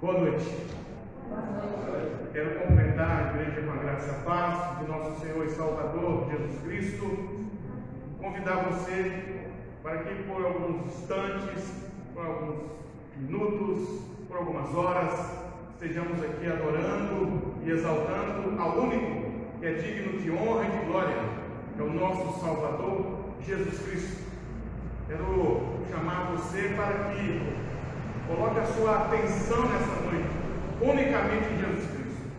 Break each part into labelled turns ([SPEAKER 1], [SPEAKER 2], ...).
[SPEAKER 1] Boa noite. Quero cumprimentar a igreja com a graça e a paz de nosso Senhor e Salvador Jesus Cristo. Convidar você para que por alguns instantes, por alguns minutos, por algumas horas, estejamos aqui adorando e exaltando ao único que é digno de honra e de glória, que é o nosso Salvador Jesus Cristo. Quero chamar você para que coloque a sua atenção nessa noite unicamente em Jesus Cristo.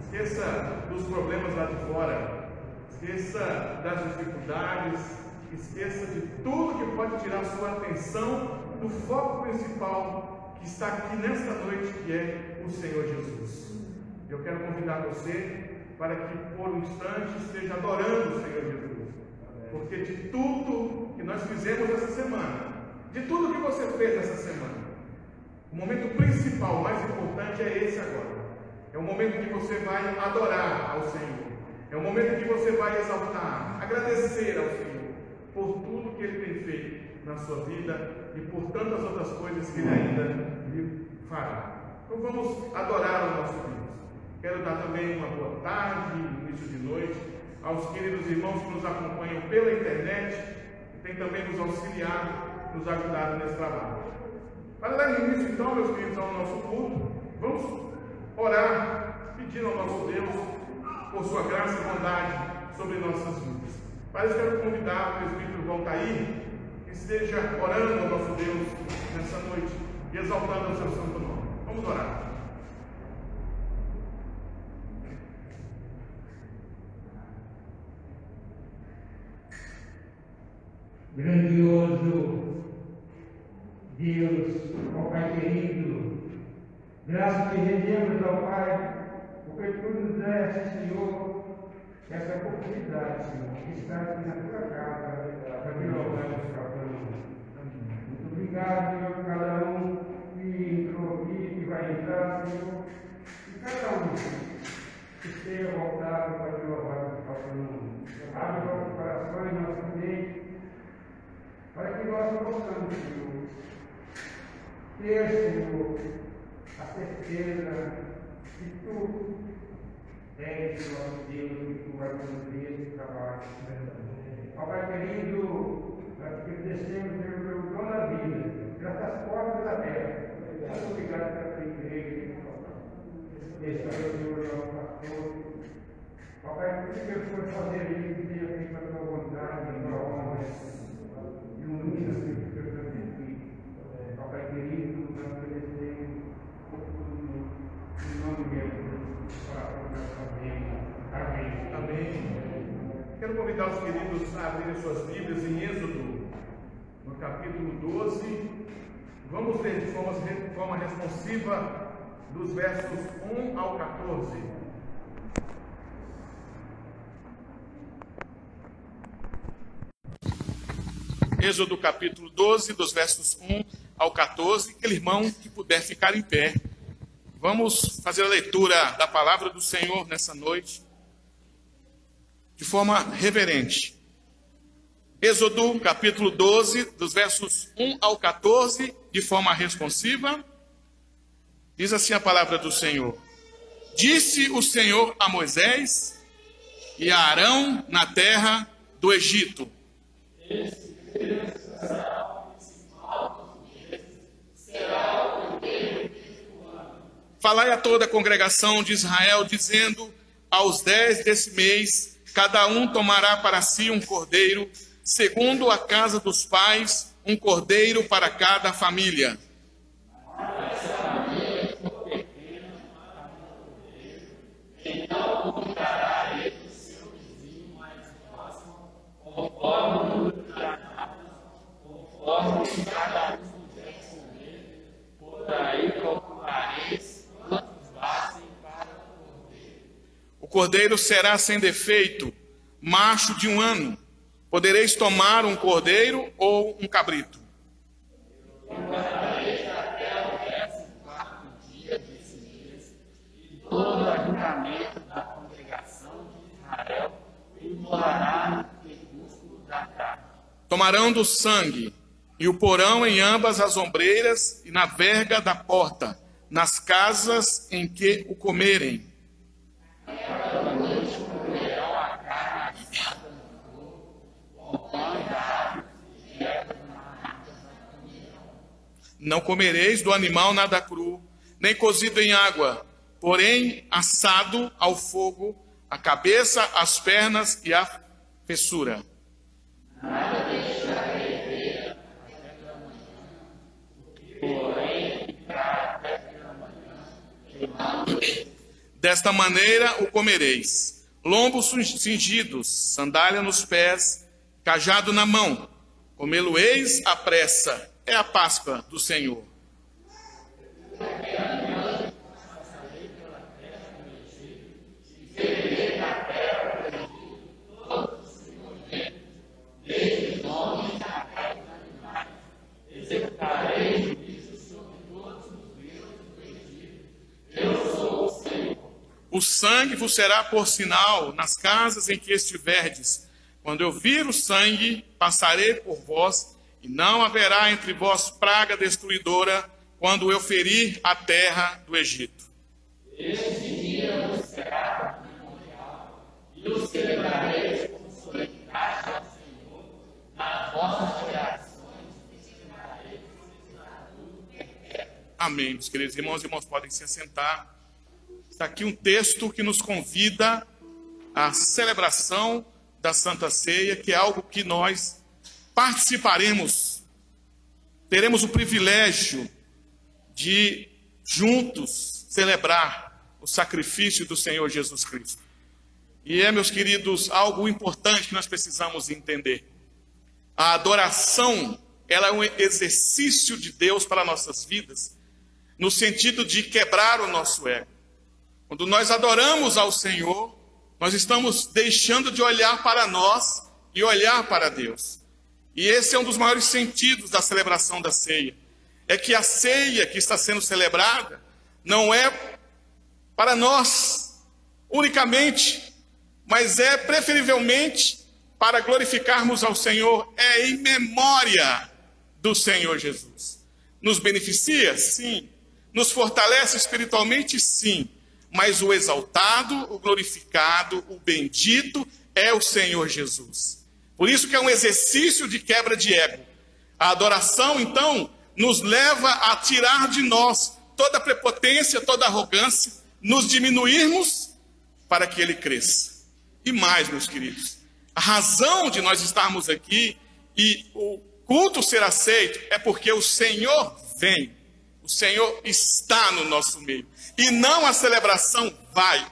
[SPEAKER 1] Esqueça dos problemas lá de fora, esqueça das dificuldades, esqueça de tudo que pode tirar sua atenção do foco principal que está aqui nesta noite, que é o Senhor Jesus. Eu quero convidar você para que por um instante esteja adorando o Senhor Jesus, porque de tudo que nós fizemos essa semana, de tudo que você fez essa semana, o momento principal, o mais importante é esse agora. É o momento que você vai adorar ao Senhor. É o momento que você vai exaltar, agradecer ao Senhor por tudo que Ele tem feito na sua vida e por tantas outras coisas que Ele ainda lhe fará. Então vamos adorar o nosso Deus. Quero dar também uma boa tarde, início de noite, aos queridos irmãos que nos acompanham pela internet e tem também nos auxiliado, nos ajudado nesse trabalho. Para dar início então, meus queridos, ao nosso culto, vamos orar, pedindo ao nosso Deus por sua graça e bondade sobre nossas vidas. Para isso quero convidar o presbítero Valtair que esteja orando ao nosso Deus nessa noite e exaltando o seu santo nome. Vamos orar.
[SPEAKER 2] Grandioso Deus, ó Pai querido, graças te rendemos, ó Pai, porque tu nos deste, Senhor, essa oportunidade, Senhor, de estar aqui na tua casa, para que louvemos o teu nome. Muito obrigado, Senhor, por cada um que entrou aqui, que vai entrar, Senhor, e cada um que esteja voltado para te louvar o teu nome. Abre nossos corações, nossa mente, para que nós possamos, Senhor, ter, Senhor, a certeza que tu és o nosso Deus e que tu vai fazer esse trabalho. Ó Pai querido, nós te agradecemos pelo dom da vida, pelas portas abertas. Muito obrigado pela tua igreja. Esse é o Senhor, nosso pastor. Ó Pai, tudo que eu for fazer isso, que seja feito a tua vontade, a tua honra. Ilumina as pessoas que eu aqui. Ó Pai querido, nós agradecemos por tudo. Em nome de Jesus, para a nossa vida. Amém.
[SPEAKER 1] Amém. Quero convidar os queridos a abrirem suas Bíblias em Êxodo, no capítulo 12. Vamos ler de forma responsiva dos versos 1 ao 14. Êxodo capítulo 12, dos versos 1 ao 14. Aquele irmão que puder ficar em pé. Vamos fazer a leitura da palavra do Senhor nessa noite, de forma reverente. Êxodo capítulo 12, dos versos 1 ao 14, de forma responsiva. Diz assim a palavra do Senhor. Disse o Senhor a Moisés e a Arão na terra do Egito: falai a toda a congregação de Israel, dizendo: aos 10 desse mês, cada um tomará para si um cordeiro, segundo a casa dos pais, um cordeiro para cada família. Então contará ele o seu vizinho mais próximo, conforme o número de granadas, conforme cada um puder comer, por aí calculareis quantos bastem para o cordeiro. O cordeiro será sem defeito, macho de 1 ano. Podereis tomar um cordeiro ou um cabrito. Guardareis até o 14º dia desse mês, e todo ajuntamento da congregação de Israel imolará no crepúsculo da tarde. Tomarão do sangue e o porão em ambas as ombreiras e na verga da porta, nas casas em que o comerem. Não comereis do animal nada cru, nem cozido em água, porém assado ao fogo, a cabeça, as pernas e a fessura. Desta maneira o comereis: lombos cingidos, sandália nos pés, cajado na mão. Comê-lo-eis à pressa. É a Páscoa do Senhor. O sangue vos será por sinal nas casas em que estiverdes. Quando eu vir o sangue, passarei por vós, e não haverá entre vós praga destruidora, quando eu ferir a terra do Egito. Este dia vos será memorial, e o celebrareis como solenidade ao Senhor, nas vossas gerações, ensinareis o estatuto perpétuo. Amém, meus queridos irmãos podem se assentar. Está aqui um texto que nos convida à celebração da Santa Ceia, que é algo que nós participaremos, teremos o privilégio de juntos celebrar o sacrifício do Senhor Jesus Cristo. E meus queridos, algo importante que nós precisamos entender. A adoração, ela é um exercício de Deus para nossas vidas, no sentido de quebrar o nosso ego. Quando nós adoramos ao Senhor, nós estamos deixando de olhar para nós e olhar para Deus. E esse é um dos maiores sentidos da celebração da ceia. É que a ceia que está sendo celebrada não é para nós unicamente, mas é preferivelmente para glorificarmos ao Senhor. É em memória do Senhor Jesus. Nos beneficia? Sim. Nos fortalece espiritualmente? Sim. Mas o exaltado, o glorificado, o bendito é o Senhor Jesus. Por isso que é um exercício de quebra de ego. A adoração, então, nos leva a tirar de nós toda a prepotência, toda a arrogância, nos diminuirmos para que Ele cresça. E mais, meus queridos, a razão de nós estarmos aqui e o culto ser aceito é porque o Senhor vem. O Senhor está no nosso meio. E não a celebração vai.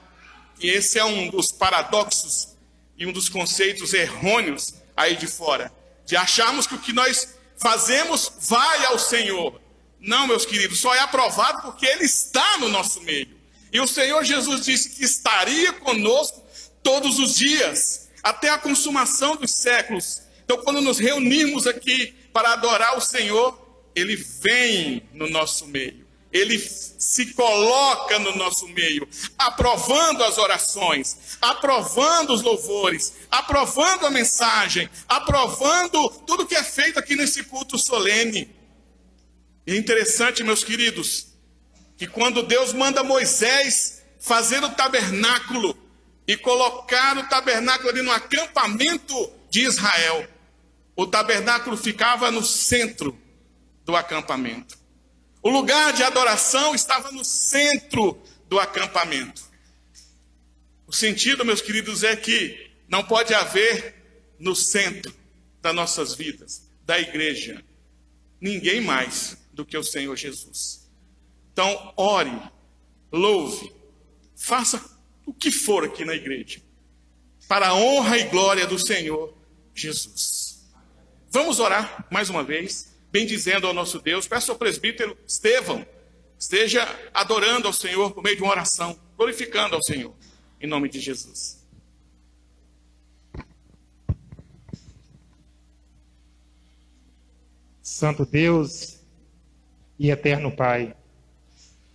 [SPEAKER 1] E esse é um dos paradoxos e um dos conceitos errôneos aí de fora. De acharmos que o que nós fazemos vai ao Senhor. Não, meus queridos, só é aprovado porque Ele está no nosso meio. E o Senhor Jesus disse que estaria conosco todos os dias, até a consumação dos séculos. Então, quando nos reunirmos aqui para adorar o Senhor, Ele vem no nosso meio. Ele se coloca no nosso meio, aprovando as orações, aprovando os louvores, aprovando a mensagem, aprovando tudo que é feito aqui nesse culto solene. E é interessante, meus queridos, que quando Deus manda Moisés fazer o tabernáculo e colocar o tabernáculo ali no acampamento de Israel, o tabernáculo ficava no centro do acampamento. O lugar de adoração estava no centro do acampamento. O sentido, meus queridos, é que não pode haver no centro das nossas vidas, da igreja, ninguém mais do que o Senhor Jesus. Então, ore, louve, faça o que for aqui na igreja, para a honra e glória do Senhor Jesus. Vamos orar mais uma vez, bendizendo ao nosso Deus. Peço ao presbítero Estevão, esteja adorando ao Senhor por meio de uma oração, glorificando ao Senhor, em nome de Jesus.
[SPEAKER 3] Santo Deus e eterno Pai,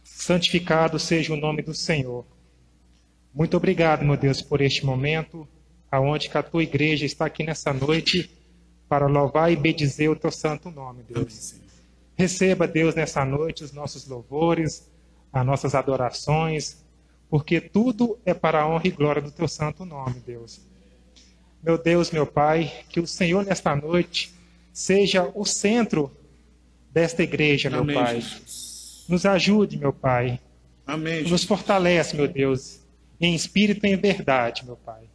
[SPEAKER 3] santificado seja o nome do Senhor. Muito obrigado, meu Deus, por este momento, aonde que a tua igreja está aqui nessa noite, para louvar e bendizer o teu santo nome, Deus. Receba, Deus, nessa noite os nossos louvores, as nossas adorações, porque tudo é para a honra e glória do teu santo nome, Deus. Meu Deus, meu Pai, que o Senhor nesta noite seja o centro desta igreja, meu
[SPEAKER 1] Amém,
[SPEAKER 3] Pai.
[SPEAKER 1] Jesus.
[SPEAKER 3] Nos ajude, meu Pai.
[SPEAKER 1] Amém,
[SPEAKER 3] Nos
[SPEAKER 1] Jesus.
[SPEAKER 3] fortalece, meu Deus, em espírito e em verdade, meu Pai.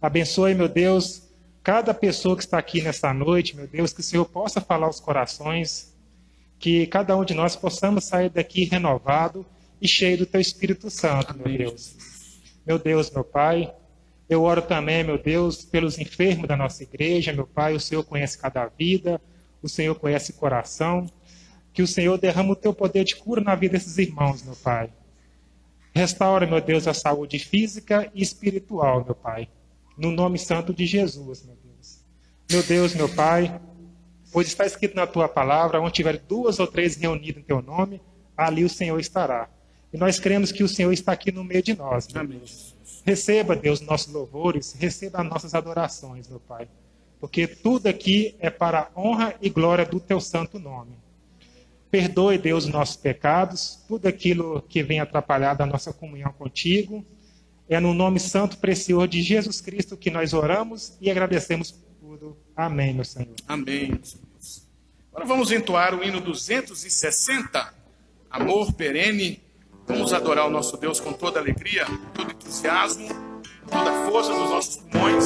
[SPEAKER 3] Abençoe, meu Deus, cada pessoa que está aqui nesta noite, meu Deus, que o Senhor possa falar aos corações, que cada um de nós possamos sair daqui renovado e cheio do Teu Espírito Santo,
[SPEAKER 1] Amém,
[SPEAKER 3] meu Deus. Meu Deus, meu Pai, eu oro também, meu Deus, pelos enfermos da nossa igreja, meu Pai, o Senhor conhece cada vida, o Senhor conhece o coração, que o Senhor derrama o Teu poder de cura na vida desses irmãos, meu Pai. Restaura, meu Deus, a saúde física e espiritual, meu Pai. No nome santo de Jesus, meu Deus. Meu Deus, meu Pai, pois está escrito na Tua palavra, onde tiver 2 ou 3 reunidos em Teu nome, ali o Senhor estará. E nós cremos que o Senhor está aqui no meio de nós, meu
[SPEAKER 1] Amém,
[SPEAKER 3] Deus.
[SPEAKER 1] Jesus.
[SPEAKER 3] Receba, Deus, nossos louvores, receba as nossas adorações, meu Pai. Porque tudo aqui é para a honra e glória do Teu santo nome. Perdoe, Deus, os nossos pecados, tudo aquilo que vem atrapalhar a nossa comunhão contigo. É no nome santo e precioso de Jesus Cristo que nós oramos e agradecemos por tudo. Amém, meu Senhor.
[SPEAKER 1] Amém, Jesus. Agora vamos entoar o hino 260, Amor Perene. Vamos adorar o nosso Deus com toda alegria, todo entusiasmo, toda a força dos nossos pulmões.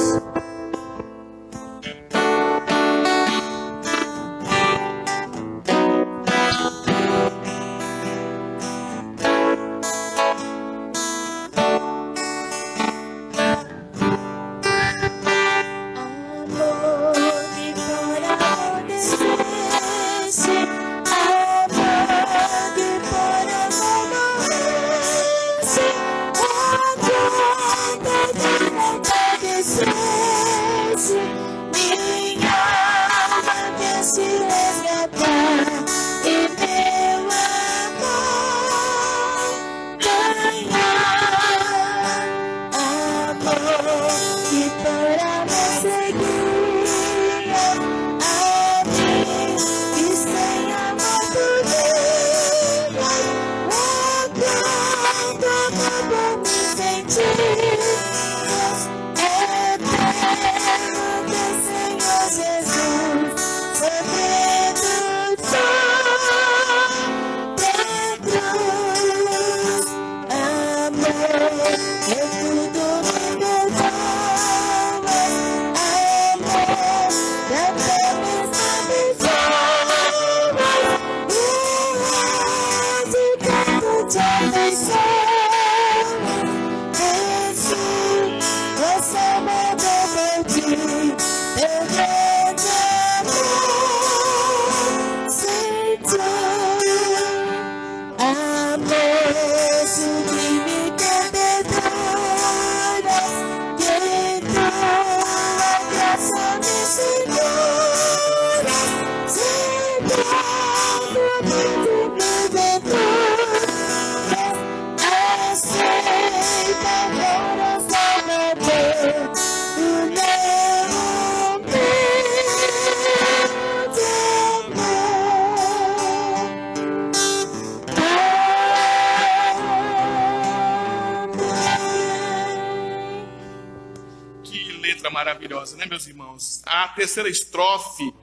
[SPEAKER 1] Maravilhosa, né, meus irmãos? A terceira estrofe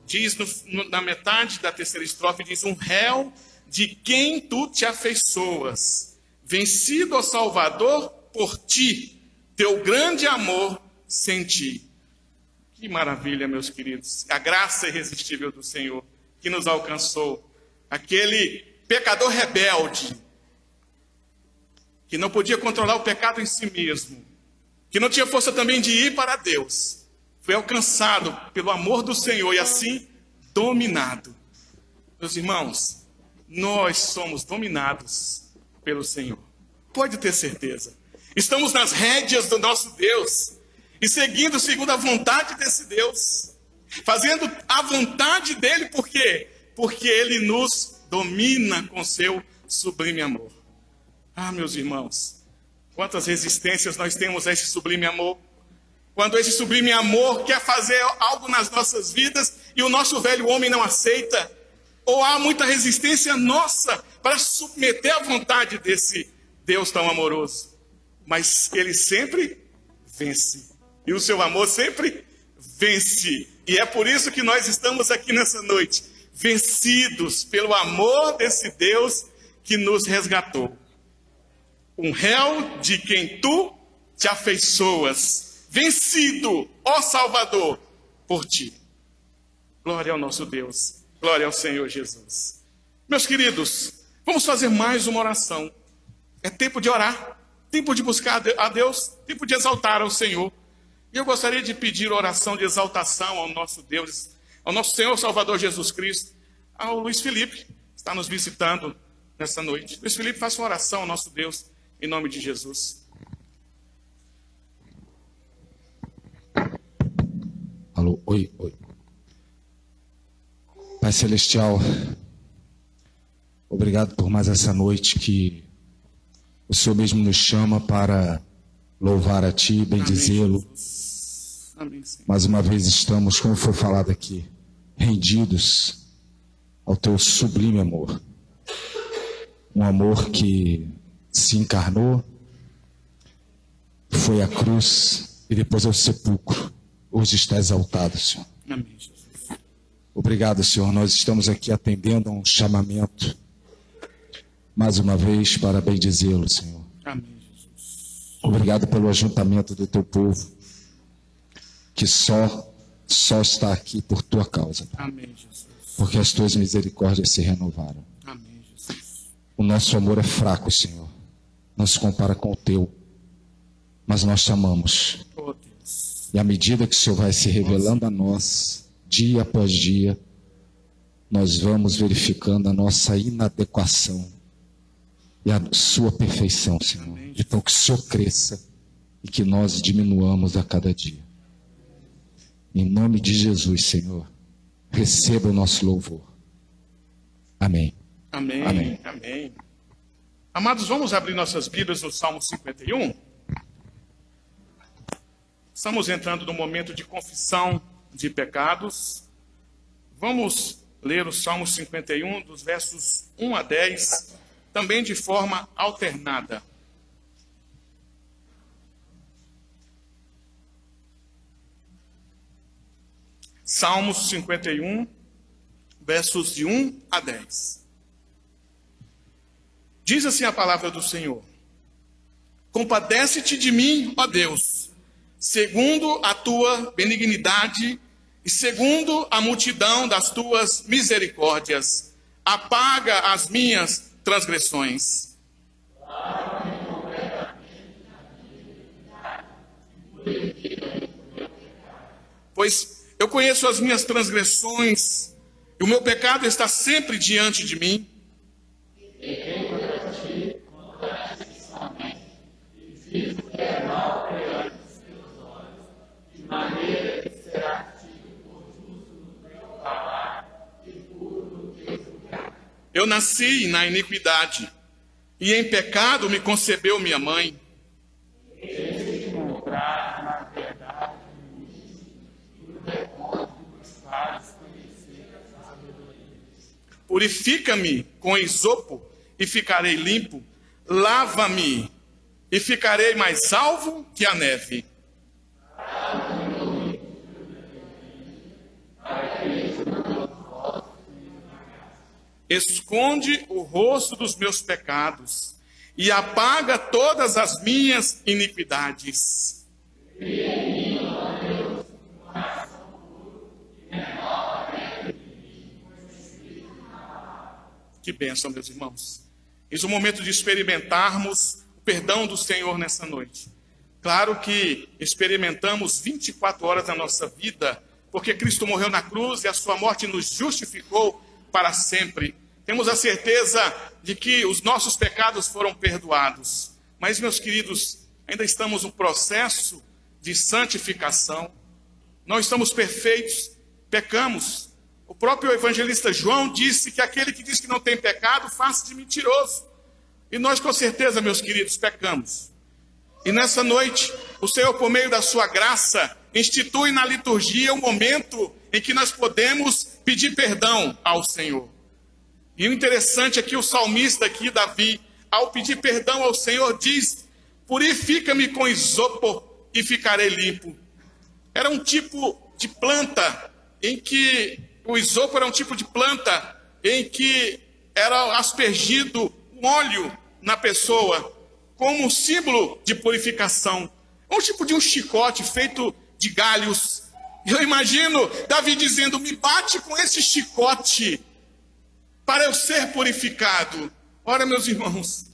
[SPEAKER 1] diz, na metade da terceira estrofe, diz: um réu de quem tu te afeiçoas, vencido, ó Salvador, por ti, teu grande amor senti. Que maravilha, meus queridos. A graça irresistível do Senhor que nos alcançou. Aquele pecador rebelde, que não podia controlar o pecado em si mesmo, que não tinha força também de ir para Deus, foi alcançado pelo amor do Senhor e assim dominado. Meus irmãos, nós somos dominados pelo Senhor. Pode ter certeza. Estamos nas rédeas do nosso Deus e seguindo segundo a vontade desse Deus, fazendo a vontade dele. Por quê? Porque ele nos domina com seu sublime amor. Ah, meus irmãos, quantas resistências nós temos a esse sublime amor. Quando esse sublime amor quer fazer algo nas nossas vidas e o nosso velho homem não aceita. ou há muita resistência nossa para submeter à vontade desse Deus tão amoroso. Mas ele sempre vence. E o seu amor sempre vence. E é por isso que nós estamos aqui nessa noite, vencidos pelo amor desse Deus que nos resgatou. Um réu de quem tu te afeiçoas, vencido, ó Salvador, por ti. Glória ao nosso Deus, glória ao Senhor Jesus. Meus queridos, vamos fazer mais uma oração. É tempo de orar, tempo de buscar a Deus, tempo de exaltar ao Senhor. E eu gostaria de pedir oração de exaltação ao nosso Deus, ao nosso Senhor Salvador Jesus Cristo, ao Luiz Felipe, que está nos visitando nessa noite. Luiz Felipe, faça uma oração ao nosso Deus, em nome de Jesus.
[SPEAKER 4] Alô, oi. Pai Celestial, obrigado por mais essa noite que o Senhor mesmo nos chama para louvar a Ti, bendizê-lo.
[SPEAKER 1] Amém, Senhor.
[SPEAKER 4] Mais uma vez estamos, como foi falado aqui, rendidos ao Teu sublime amor. Um amor que se encarnou, foi à cruz e depois ao sepulcro. Hoje está exaltado, Senhor.
[SPEAKER 1] Amém, Jesus.
[SPEAKER 4] Obrigado, Senhor. Nós estamos aqui atendendo a um chamamento, mais uma vez, para bendizê-lo, Senhor.
[SPEAKER 1] Amém, Jesus.
[SPEAKER 4] Obrigado pelo ajuntamento do Teu povo, que só está aqui por Tua causa, Pai.
[SPEAKER 1] Amém, Jesus.
[SPEAKER 4] Porque as Tuas misericórdias se renovaram.
[SPEAKER 1] Amém, Jesus.
[SPEAKER 4] O nosso amor é fraco, Senhor. Não se compara com o Teu, mas nós te amamos.
[SPEAKER 1] Oh, Deus.
[SPEAKER 4] E à medida que o Senhor vai se revelando a nós, dia após dia, nós vamos verificando a nossa inadequação e a sua perfeição, Senhor. Então que o Senhor cresça e que nós diminuamos a cada dia. Em nome de Jesus, Senhor, receba o nosso louvor. Amém.
[SPEAKER 1] Amém.
[SPEAKER 4] Amém.
[SPEAKER 1] Amém. Amados, vamos abrir nossas Bíblias no Salmo 51. Estamos entrando no momento de confissão de pecados. Vamos ler o Salmo 51, dos versos 1 a 10, também de forma alternada. Salmos 51, versos de 1 a 10. Diz assim a palavra do Senhor: compadece-te de mim, ó Deus, segundo a tua benignidade e segundo a multidão das tuas misericórdias, apaga as minhas transgressões. Pois eu conheço as minhas transgressões e o meu pecado está sempre diante de mim. Eu nasci na iniquidade, e em pecado me concebeu minha mãe. Purifica-me com esopo e ficarei limpo. Lava-me e ficarei mais alvo que a neve. Esconde o rosto dos meus pecados e apaga todas as minhas iniquidades. Que bênção, meus irmãos. Eis o momento de experimentarmos o perdão do Senhor nessa noite. Claro que experimentamos 24 horas na nossa vida, porque Cristo morreu na cruz e a sua morte nos justificou para sempre. Temos a certeza de que os nossos pecados foram perdoados. Mas, meus queridos, ainda estamos no processo de santificação. Não estamos perfeitos, pecamos. O próprio evangelista João disse que aquele que diz que não tem pecado, faz-se de mentiroso. E nós, com certeza, meus queridos, pecamos. E nessa noite, o Senhor, por meio da sua graça, institui na liturgia um momento em que nós podemos pedir perdão ao Senhor. E o interessante é que o salmista aqui, Davi, ao pedir perdão ao Senhor, diz: purifica-me com isopo e ficarei limpo. Era um tipo de planta em que o isopo era um tipo de planta em que era aspergido um óleo na pessoa como um símbolo de purificação. Um tipo de um chicote feito de galhos. Eu imagino Davi dizendo: me bate com esse chicote para eu ser purificado. Ora, meus irmãos,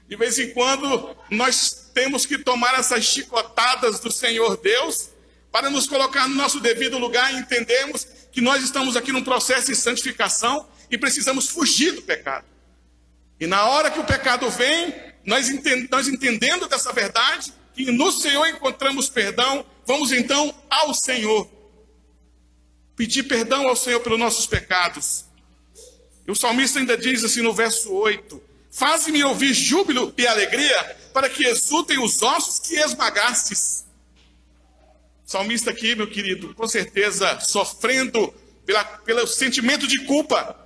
[SPEAKER 1] de vez em quando nós temos que tomar essas chicotadas do Senhor Deus para nos colocar no nosso devido lugar e entendermos que nós estamos aqui num processo de santificação e precisamos fugir do pecado. E na hora que o pecado vem, nós entendendo dessa verdade, que no Senhor encontramos perdão, vamos então ao Senhor. Pedir perdão ao Senhor pelos nossos pecados. E o salmista ainda diz assim no verso 8: faze-me ouvir júbilo e alegria, para que exultem os ossos que esmagastes. O salmista aqui, meu querido, com certeza sofrendo pelo sentimento de culpa.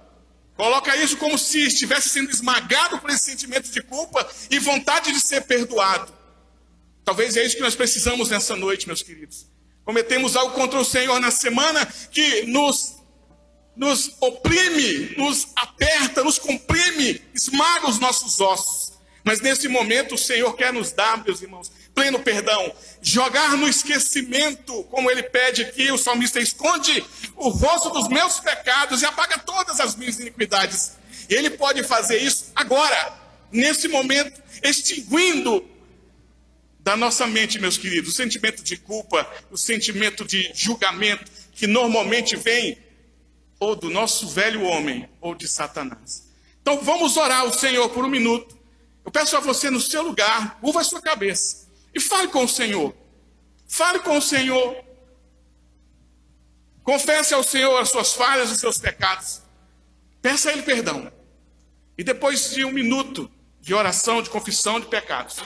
[SPEAKER 1] Coloca isso como se estivesse sendo esmagado por esse sentimento de culpa e vontade de ser perdoado. Talvez é isso que nós precisamos nessa noite, meus queridos. Cometemos algo contra o Senhor na semana que nos oprime, nos aperta, nos comprime, esmaga os nossos ossos. Mas nesse momento o Senhor quer nos dar, meus irmãos, pleno perdão. Jogar no esquecimento, como ele pede aqui, o salmista: esconde o rosto dos meus pecados e apaga todas as minhas iniquidades. E ele pode fazer isso agora, nesse momento, extinguindo da nossa mente, meus queridos, o sentimento de culpa, o sentimento de julgamento, que normalmente vem ou do nosso velho homem, ou de Satanás. Então vamos orar ao Senhor por um minuto. Eu peço a você, no seu lugar, curva a sua cabeça e fale com o Senhor. Fale com o Senhor. Confesse ao Senhor as suas falhas e os seus pecados. Peça a Ele perdão. E depois de um minuto de oração, de confissão de pecados,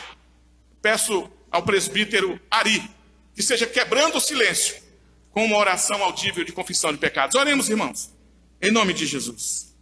[SPEAKER 1] peço ao presbítero Ari que seja quebrando o silêncio com uma oração audível de confissão de pecados. Oremos, irmãos, em nome de Jesus.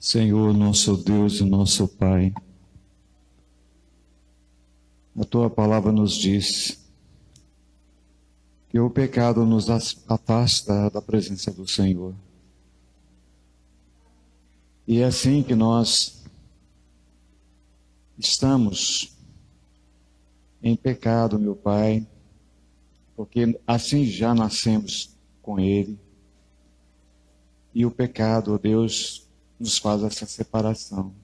[SPEAKER 4] Senhor, nosso Deus e nosso Pai, a Tua palavra nos diz que o pecado nos afasta da presença do Senhor. E é assim que nós estamos em pecado, meu Pai, porque assim já nascemos com Ele. E o pecado, Deus, nos faz essa separação.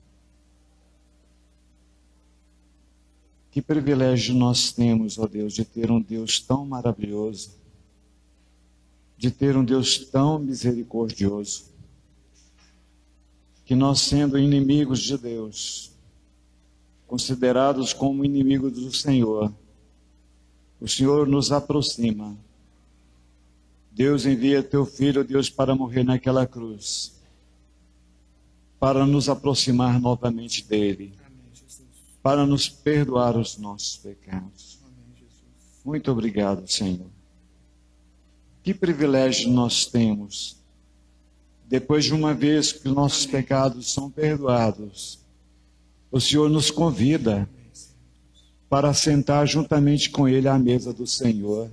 [SPEAKER 4] Que privilégio nós temos, ó Deus, de ter um Deus tão maravilhoso, de ter um Deus tão misericordioso, que nós, sendo inimigos de Deus, considerados como inimigos do Senhor, o Senhor nos aproxima. Deus envia Teu Filho, Deus, para morrer naquela cruz, para nos aproximar novamente dEle, para nos perdoar os nossos pecados. Muito obrigado, Senhor. Que privilégio nós temos, depois de uma vez que nossos pecados são perdoados, o Senhor nos convida para sentar juntamente com Ele à mesa do Senhor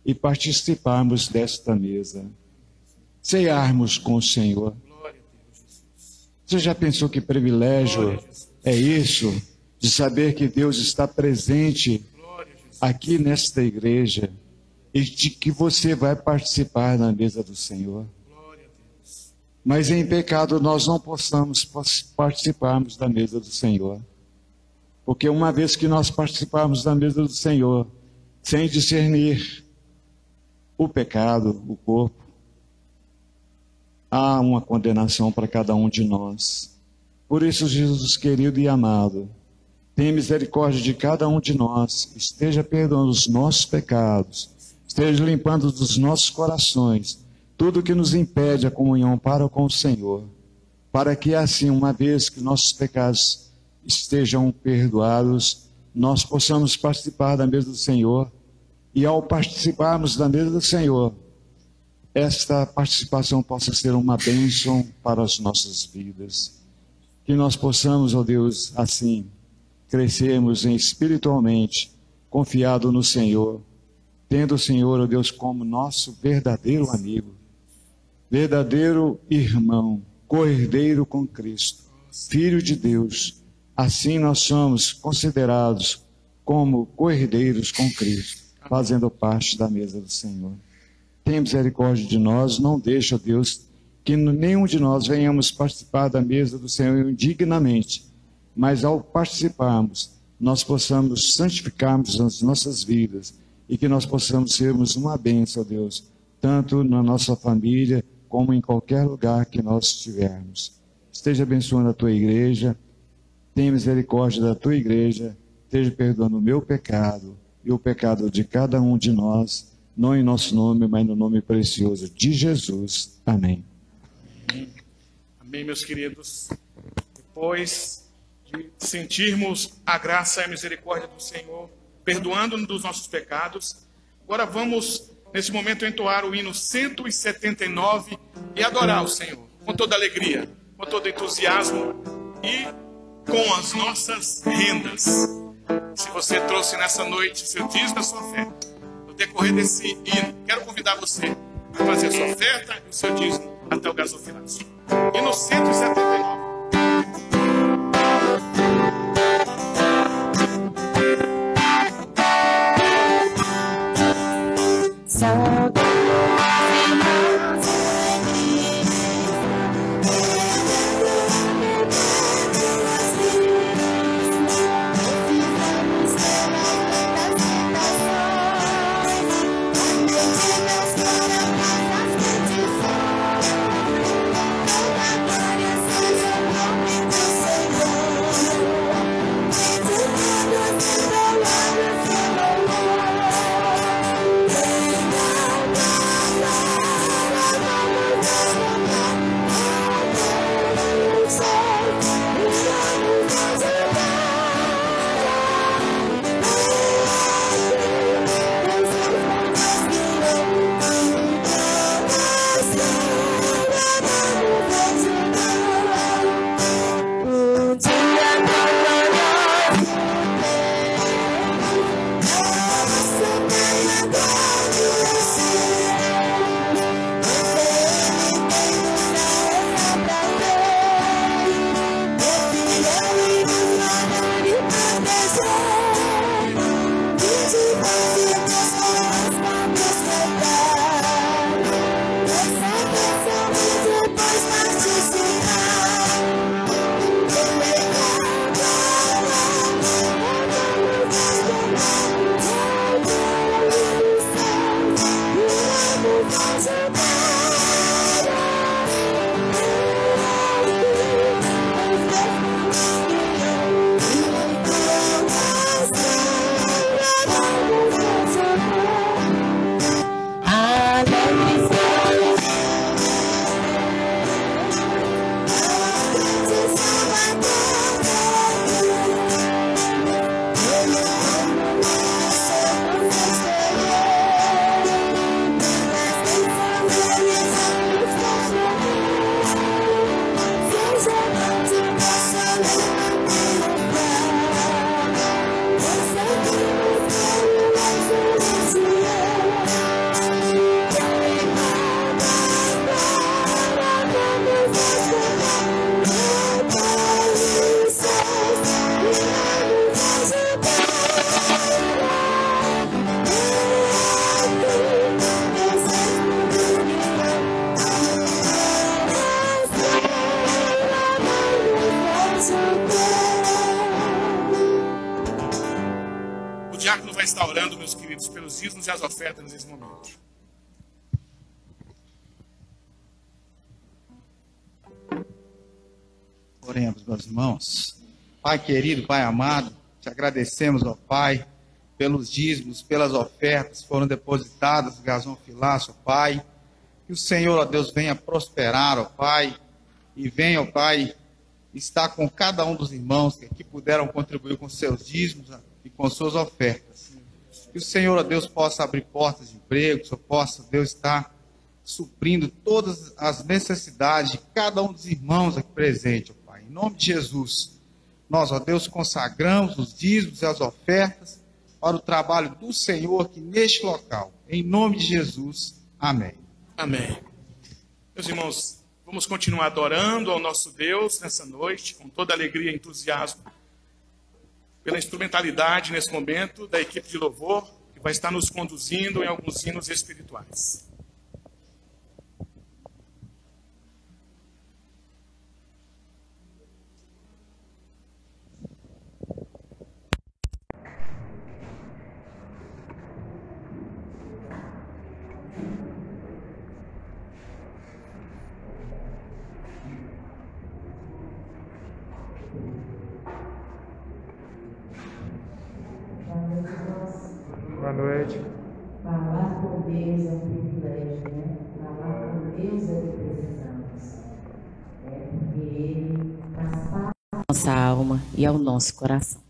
[SPEAKER 4] e participarmos desta mesa, cearmos com o Senhor. Você já pensou que privilégio é isso, de saber que Deus está presente aqui nesta igreja e de que você vai participar na mesa do Senhor? Mas em pecado nós não possamos participarmos da mesa do Senhor, porque uma vez que nós participarmos da mesa do Senhor,
[SPEAKER 5] sem discernir o pecado, o corpo, há uma condenação para cada um de nós. Por isso, Jesus querido e amado, tenha misericórdia de cada um de nós, esteja perdoando os nossos pecados, esteja limpando dos nossos corações tudo que nos impede a comunhão para com o Senhor, para que assim, uma vez que nossos pecados estejam perdoados, nós possamos participar da mesa do Senhor, e ao participarmos da mesa do Senhor, esta participação possa ser uma bênção para as nossas vidas. Que nós possamos, ó Deus, assim, crescermos espiritualmente, confiado no Senhor, tendo o Senhor, ó Deus, como nosso verdadeiro amigo, verdadeiro irmão, co-herdeiro com Cristo, Filho de Deus. Assim nós somos considerados como co-herdeiros com Cristo, fazendo parte da mesa do Senhor. Tenha misericórdia de nós, não deixa, Deus, que nenhum de nós venhamos participar da mesa do Senhor indignamente, mas ao participarmos, nós possamos santificarmos as nossas vidas e que nós possamos sermos uma bênção, Deus, tanto na nossa família como em qualquer lugar que nós estivermos. Esteja abençoando a tua igreja, tenha misericórdia da tua igreja, esteja perdoando o meu pecado e o pecado de cada um de nós, não em nosso nome, mas no nome precioso de Jesus. Amém.
[SPEAKER 1] Amém, meus queridos. Depois de sentirmos a graça e a misericórdia do Senhor, perdoando-nos dos nossos pecados, agora vamos, nesse momento, entoar o hino 179 e adorar o Senhor com toda alegria, com todo entusiasmo e com as nossas rendas. Se você trouxe nessa noite seu dízimo da sua oferta, no decorrer desse hino, quero convidar você a fazer a sua oferta e o seu dízimo até o gasofilaço. Hino 179.
[SPEAKER 6] Glória
[SPEAKER 1] meus queridos, pelos dízimos e as ofertas nesse momento.
[SPEAKER 6] Oremos, meus irmãos. Pai querido, Pai amado, te agradecemos, ó Pai, pelos dízimos, pelas ofertas que foram depositadas no gasofilácio, ó Pai. Que o Senhor, ó Deus, venha prosperar, ó Pai, e venha, ó Pai, estar com cada um dos irmãos que aqui puderam contribuir com seus dízimos e com suas ofertas. Que o Senhor, ó Deus, possa abrir portas de emprego, que o Senhor possa, Deus, estar suprindo todas as necessidades de cada um dos irmãos aqui presentes, ó Pai. Em nome de Jesus, nós, ó Deus, consagramos os dízimos e as ofertas para o trabalho do Senhor aqui neste local. Em nome de Jesus, amém.
[SPEAKER 1] Amém. Meus irmãos, vamos continuar adorando ao nosso Deus nessa noite, com toda alegria e entusiasmo, pela instrumentalidade nesse momento da equipe de louvor, que vai estar nos conduzindo em alguns hinos espirituais.
[SPEAKER 3] Boa noite.
[SPEAKER 7] Falar com Deus é um privilégio, né? Falar com Deus é o que precisamos. Porque Ele traspassa a nossa alma e ao nosso coração.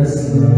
[SPEAKER 2] Sun.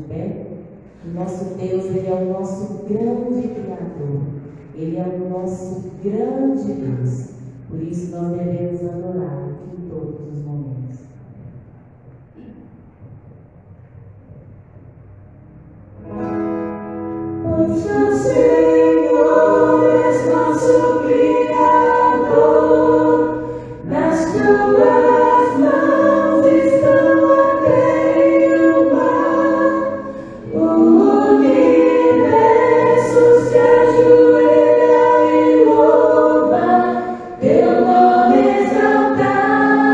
[SPEAKER 7] pé. O nosso Deus, Ele é o nosso grande Criador. Ele é o nosso grande Deus. Por isso nós devemos adorar em todos os momentos. Pois o Senhor és nosso Criador, nas tuas mãos estão a terra e o mar, o universo se ajoelha e louva teu nome exaltado.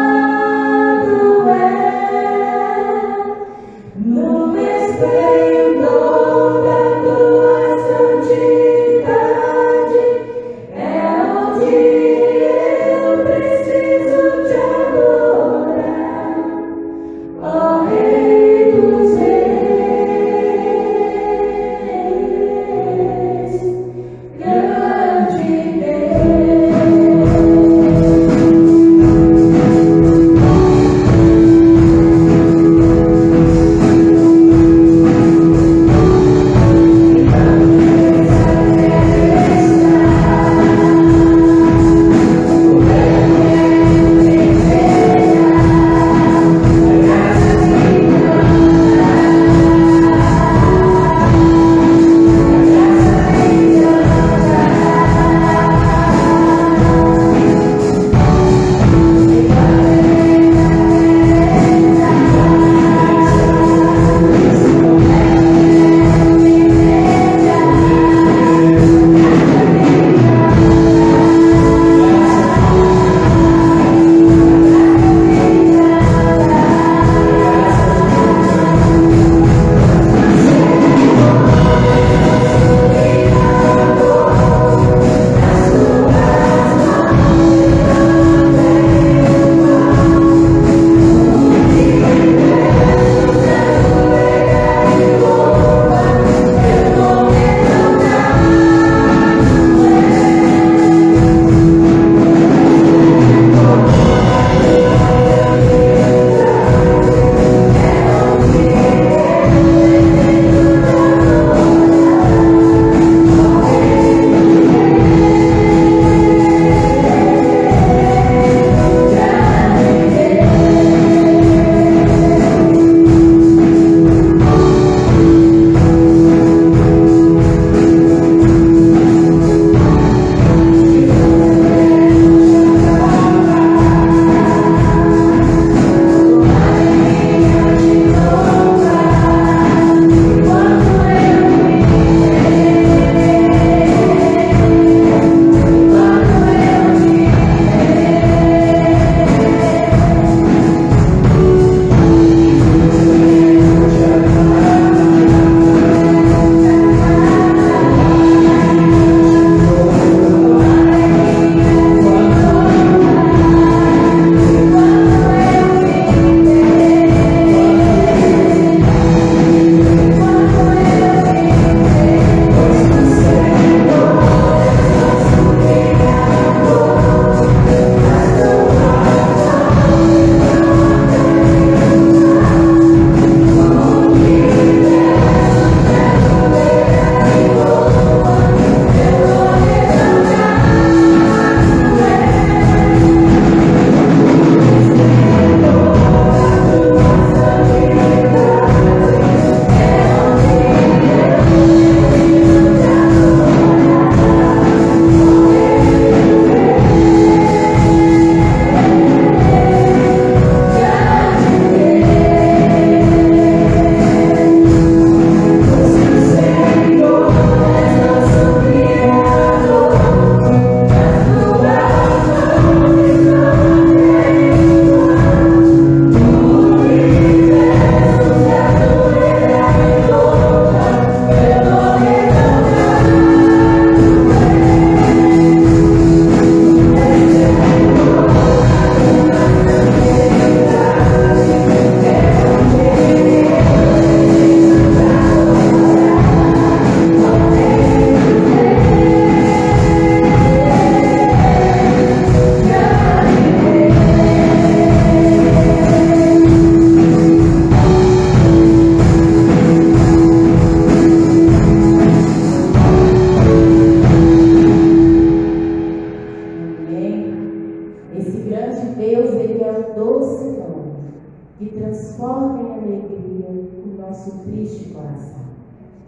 [SPEAKER 7] coração.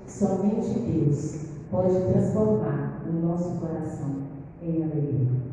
[SPEAKER 7] Somente Deus pode transformar o nosso coração em alegria.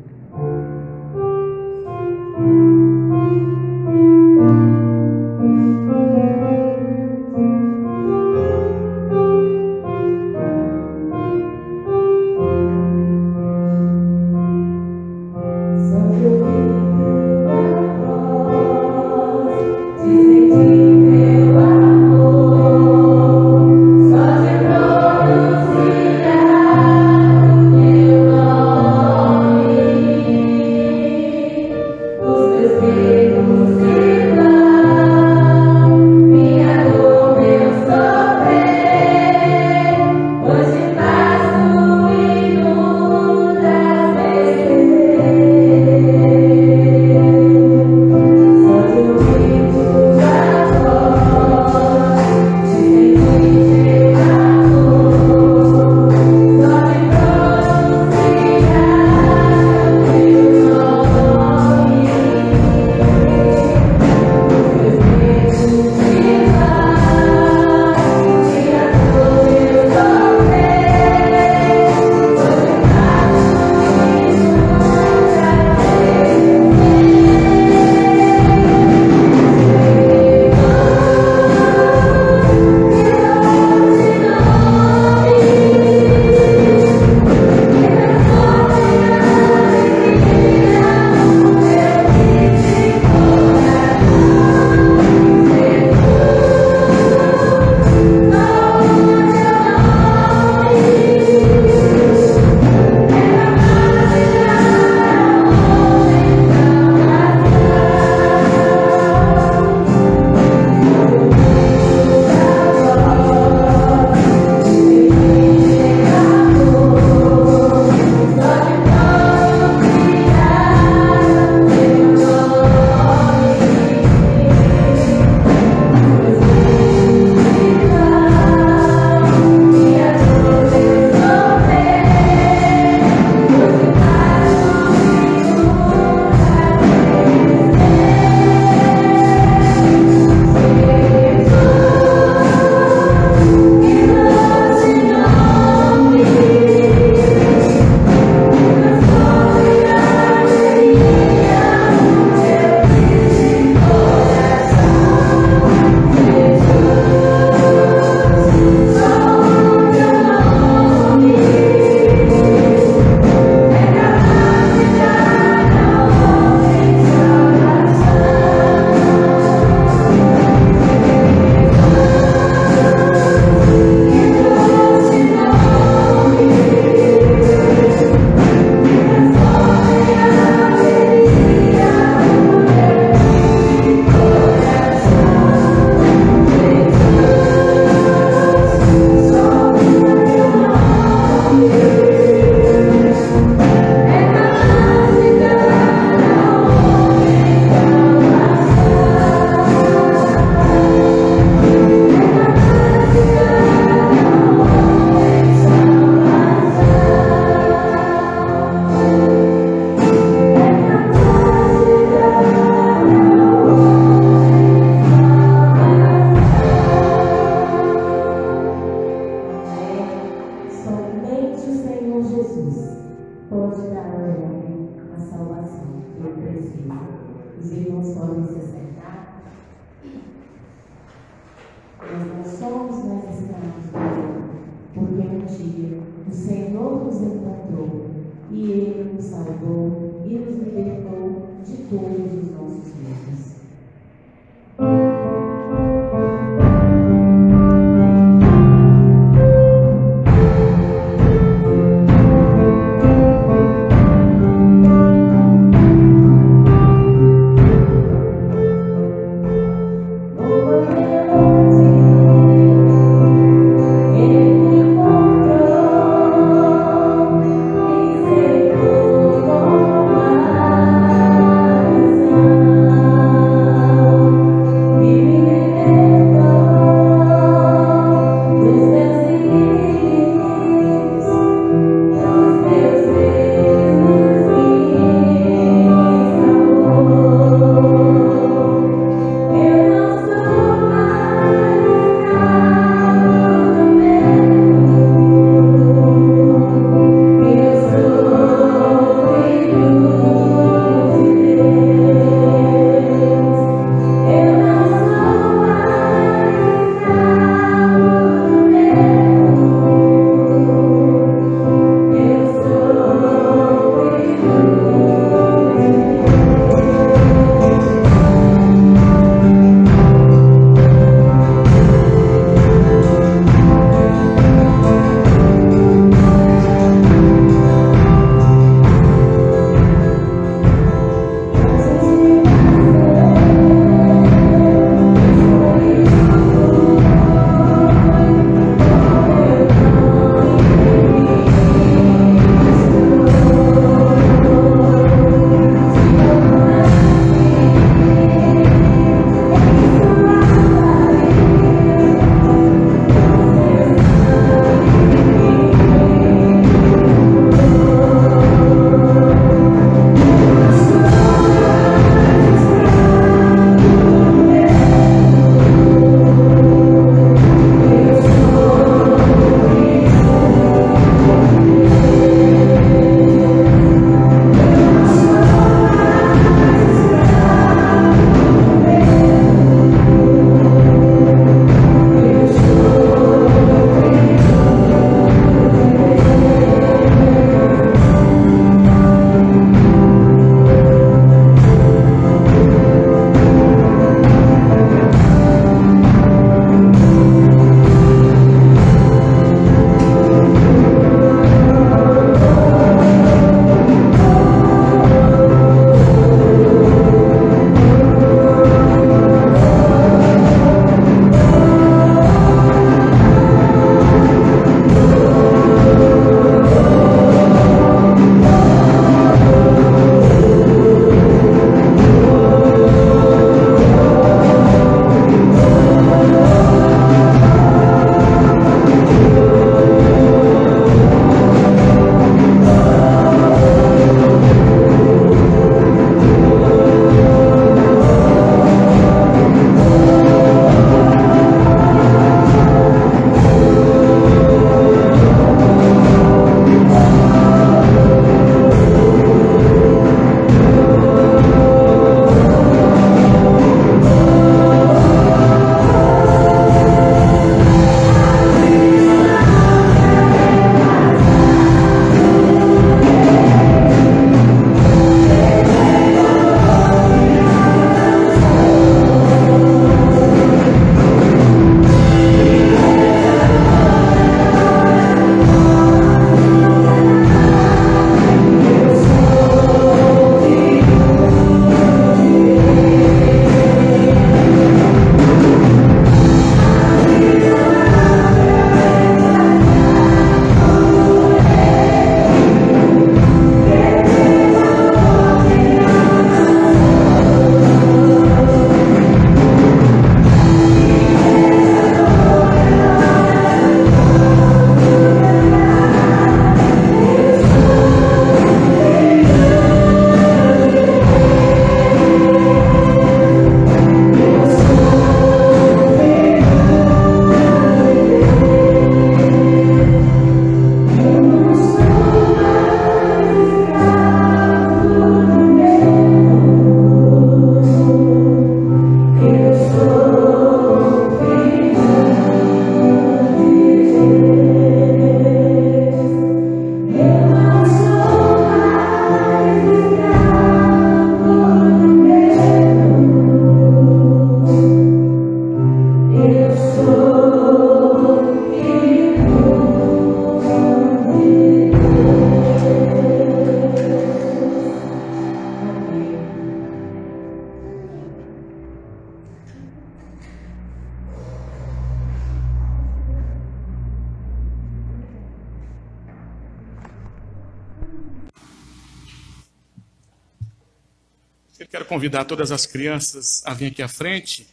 [SPEAKER 1] Quero convidar todas as crianças a vir aqui à frente.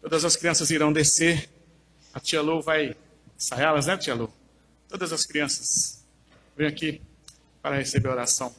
[SPEAKER 1] Todas as crianças irão descer. A tia Lu vai ensaiá-las, né, tia Lu? Todas as crianças vêm aqui para receber a oração.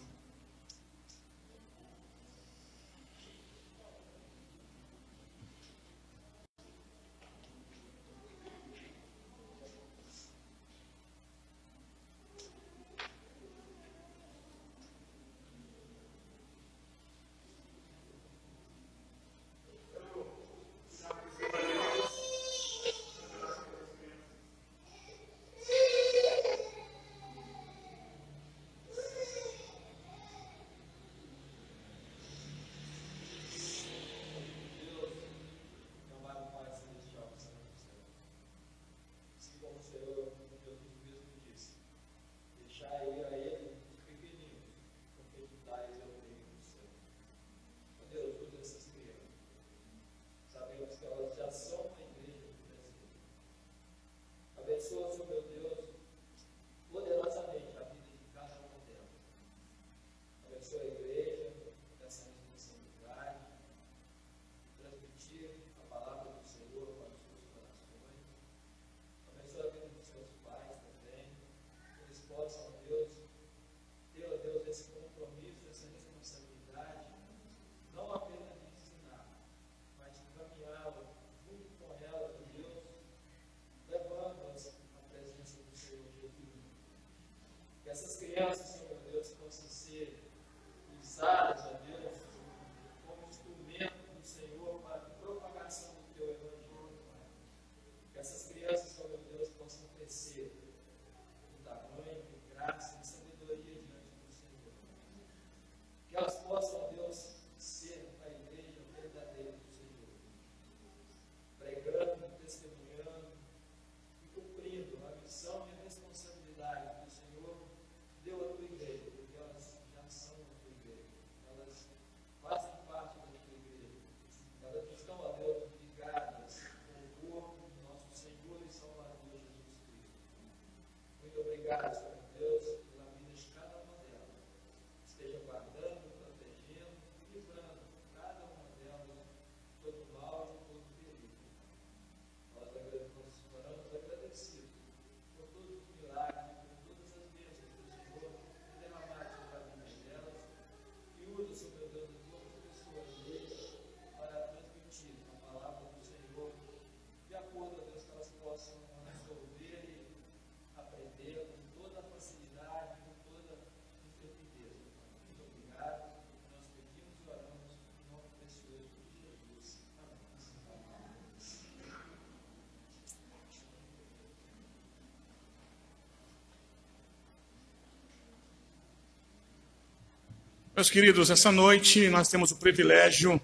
[SPEAKER 1] Meus queridos, essa noite nós temos o privilégio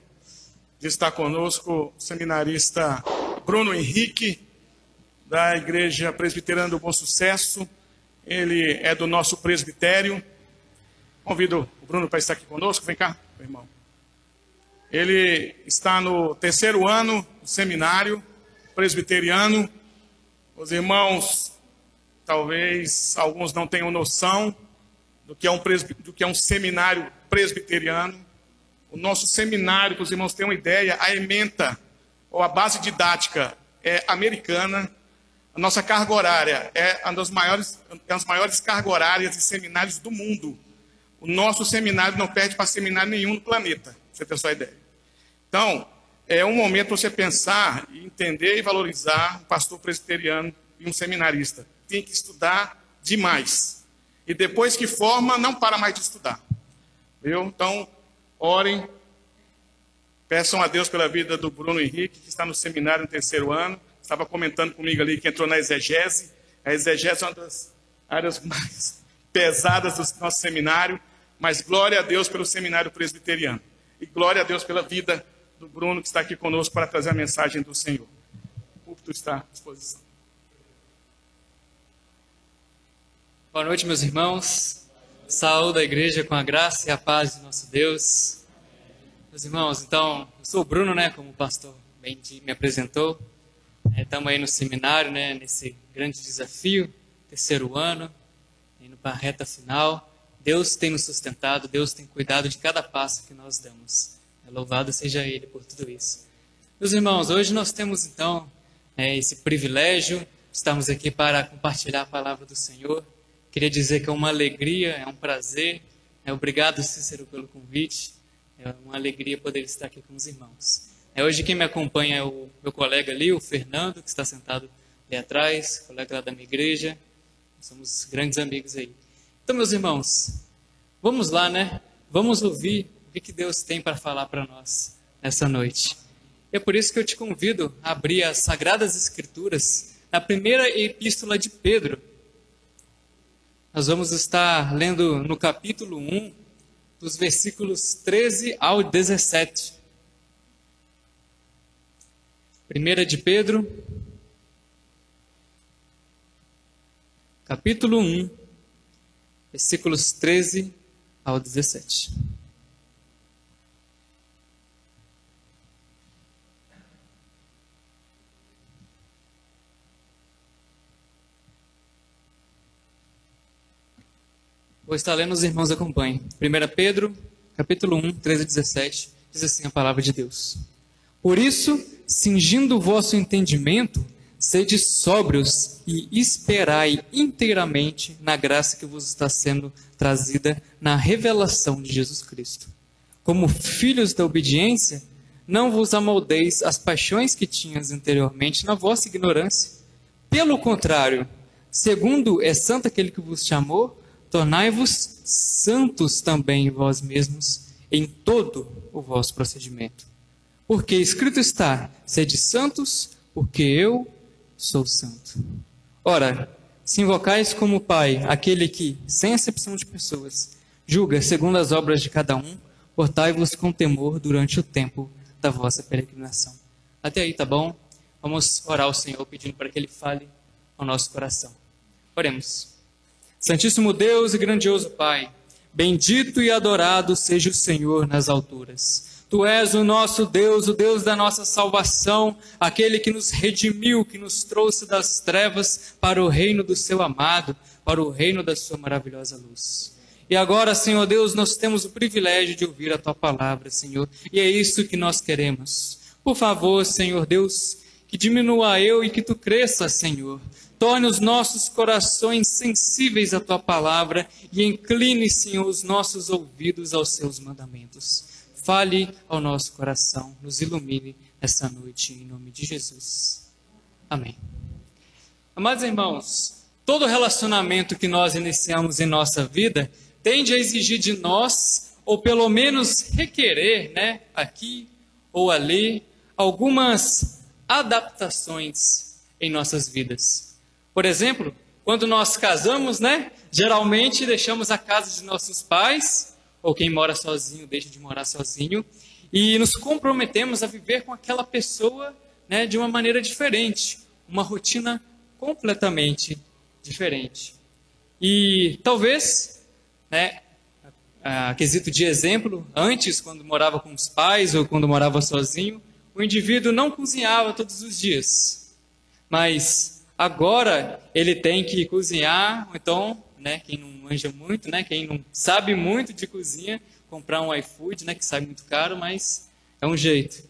[SPEAKER 1] de estar conosco o seminarista Bruno Henrique, da Igreja Presbiteriana do Bom Sucesso. Ele é do nosso presbitério. Convido o Bruno para estar aqui conosco. Vem cá, meu irmão. Ele está no 3º ano do seminário presbiteriano. Os irmãos, talvez alguns não tenham noção do que é um seminário presbiteriano. O nosso seminário, para os irmãos terem uma ideia, a ementa, ou a base didática, é americana. A nossa carga horária é uma das maiores cargas horárias de seminários do mundo. O nosso seminário não perde para seminário nenhum no planeta, para você ter sua ideia. Então, é um momento para você pensar, entender e valorizar um pastor presbiteriano e um seminarista. Tem que estudar demais. E depois que forma, não para mais de estudar. Viu? Então, orem, peçam a Deus pela vida do Bruno Henrique, que está no seminário no 3º ano. Estava comentando comigo ali que entrou na exegese. A exegese é uma das áreas mais pesadas do nosso seminário, mas glória a Deus pelo seminário presbiteriano. E glória a Deus pela vida do Bruno, que está aqui conosco para trazer a mensagem do Senhor. O púlpito está à disposição.
[SPEAKER 8] Boa noite, meus irmãos. Saúde a igreja com a graça e a paz de nosso Deus. Meus irmãos, então, eu sou o Bruno, como o pastor bem me apresentou. Estamos aí no seminário, nesse grande desafio, 3º ano, indo para a reta final. Deus tem nos sustentado, Deus tem cuidado de cada passo que nós damos. Louvado seja Ele por tudo isso. Meus irmãos, hoje nós temos então esse privilégio de estarmos aqui para compartilhar a palavra do Senhor. Queria dizer que é uma alegria, é um prazer. Obrigado, Cícero, pelo convite. É uma alegria poder estar aqui com os irmãos. Hoje quem me acompanha é o meu colega ali, o Fernando, que está sentado ali atrás, colega lá da minha igreja. Somos grandes amigos aí. Então, meus irmãos, vamos lá, né? Vamos ouvir o que Deus tem para falar para nós nessa noite. É por isso que eu te convido a abrir as Sagradas Escrituras na primeira epístola de Pedro. Nós vamos estar lendo no capítulo 1, dos versículos 13 ao 17. Primeira de Pedro, capítulo 1, versículos 13 ao 17. Vou estar lendo, os irmãos acompanhem. 1 Pedro, capítulo 1, 13 a 17, diz assim a palavra de Deus. Por isso, cingindo o vosso entendimento, sede sóbrios e esperai inteiramente na graça que vos está sendo trazida na revelação de Jesus Cristo. Como filhos da obediência, não vos amoldeis as paixões que tinhas anteriormente na vossa ignorância. Pelo contrário, segundo é santo aquele que vos chamou, tornai-vos santos também vós mesmos em todo o vosso procedimento. Porque escrito está, sede santos, porque eu sou santo. Ora, se invocais como Pai aquele que, sem acepção de pessoas, julga segundo as obras de cada um, portai-vos com temor durante o tempo da vossa peregrinação. Até aí, tá bom? Vamos orar ao Senhor pedindo para que Ele fale ao nosso coração. Oremos. Santíssimo Deus e grandioso Pai, bendito e adorado seja o Senhor nas alturas. Tu és o nosso Deus, o Deus da nossa salvação, aquele que nos redimiu, que nos trouxe das trevas para o reino do seu amado, para o reino da sua maravilhosa luz. E agora, Senhor Deus, nós temos o privilégio de ouvir a Tua palavra, Senhor, e é isso que nós queremos. Por favor, Senhor Deus, que diminua eu e que Tu cresças, Senhor. Torne os nossos corações sensíveis à Tua palavra e incline, Senhor, os nossos ouvidos aos Seus mandamentos. Fale ao nosso coração, nos ilumine essa noite, em nome de Jesus. Amém. Amados irmãos, todo relacionamento que nós iniciamos em nossa vida tende a exigir de nós, ou pelo menos requerer, aqui ou ali, algumas adaptações em nossas vidas. Por exemplo, quando nós casamos, geralmente deixamos a casa de nossos pais, ou quem mora sozinho deixa de morar sozinho, e nos comprometemos a viver com aquela pessoa de uma maneira diferente, uma rotina completamente diferente. E talvez, a quesito de exemplo, antes, quando morava com os pais ou quando morava sozinho, o indivíduo não cozinhava todos os dias, mas agora ele tem que cozinhar, ou então, quem não manja muito, quem não sabe muito de cozinha, comprar um iFood, que sai muito caro, mas é um jeito.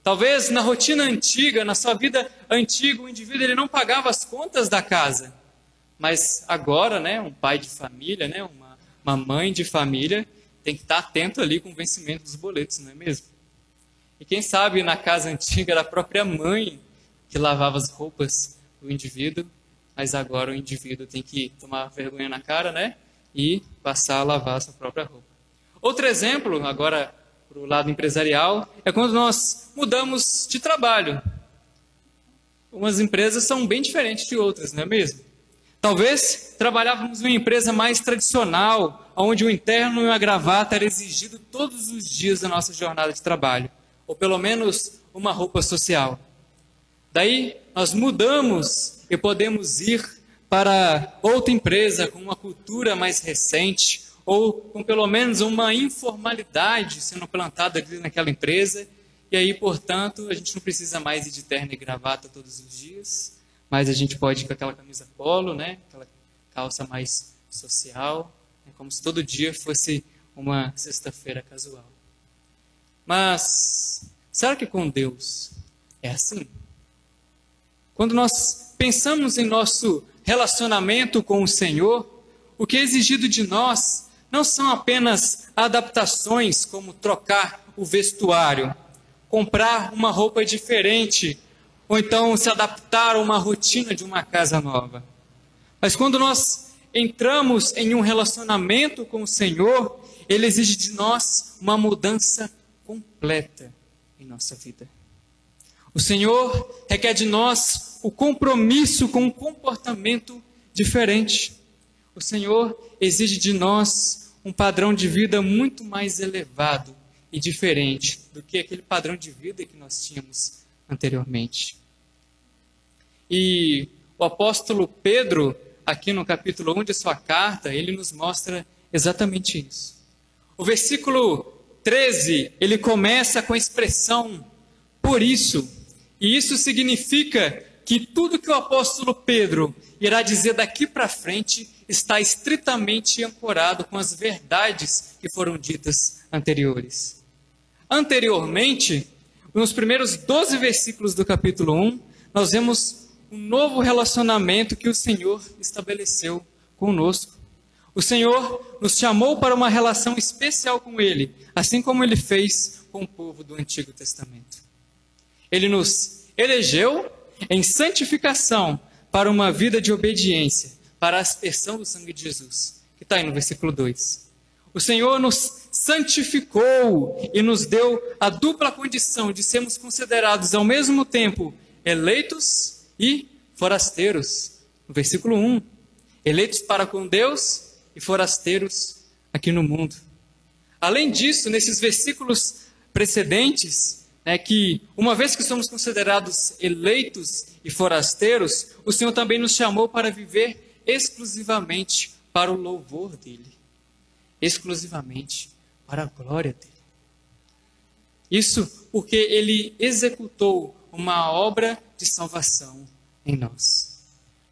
[SPEAKER 8] Talvez na rotina antiga, na sua vida antiga, o indivíduo ele não pagava as contas da casa, mas agora, um pai de família, uma mãe de família, tem que estar atento ali com o vencimento dos boletos, não é mesmo? E quem sabe na casa antiga era a própria mãe que lavava as roupas do indivíduo, mas agora o indivíduo tem que tomar vergonha na cara, e passar a lavar a sua própria roupa. Outro exemplo, agora para o lado empresarial, é quando nós mudamos de trabalho. Umas empresas são bem diferentes de outras, não é mesmo? Talvez trabalhávamos em uma empresa mais tradicional, onde o interno e a gravata era exigido todos os dias da nossa jornada de trabalho, ou pelo menos uma roupa social. Daí nós mudamos e podemos ir para outra empresa com uma cultura mais recente ou com pelo menos uma informalidade sendo plantada ali naquela empresa. E aí, portanto, a gente não precisa mais ir de terno e gravata todos os dias, mas a gente pode ir com aquela camisa polo, aquela calça mais social, como se todo dia fosse uma sexta-feira casual. Mas será que com Deus é assim? Quando nós pensamos em nosso relacionamento com o Senhor, o que é exigido de nós não são apenas adaptações como trocar o vestuário, comprar uma roupa diferente, ou então se adaptar a uma rotina de uma casa nova. Mas quando nós entramos em um relacionamento com o Senhor, Ele exige de nós uma mudança completa em nossa vida. O Senhor requer de nós o compromisso com um comportamento diferente. O Senhor exige de nós um padrão de vida muito mais elevado e diferente do que aquele padrão de vida que nós tínhamos anteriormente. E o apóstolo Pedro, aqui no capítulo 1 de sua carta, ele nos mostra exatamente isso. O versículo 13, ele começa com a expressão "por isso", e isso significa que tudo que o apóstolo Pedro irá dizer daqui para frente está estritamente ancorado com as verdades que foram ditas anteriores. Anteriormente, nos primeiros 12 versículos do capítulo 1, nós vemos um novo relacionamento que o Senhor estabeleceu conosco. O Senhor nos chamou para uma relação especial com Ele, assim como Ele fez com o povo do Antigo Testamento. Ele nos elegeu em santificação para uma vida de obediência, para a aspersão do sangue de Jesus, que está aí no versículo 2. O Senhor nos santificou e nos deu a dupla condição de sermos considerados ao mesmo tempo eleitos e forasteiros. No versículo 1, eleitos para com Deus e forasteiros aqui no mundo. Além disso, nesses versículos precedentes, que uma vez que somos considerados eleitos e forasteiros, o Senhor também nos chamou para viver exclusivamente para o louvor dEle, exclusivamente para a glória dEle. Isso porque Ele executou uma obra de salvação em nós.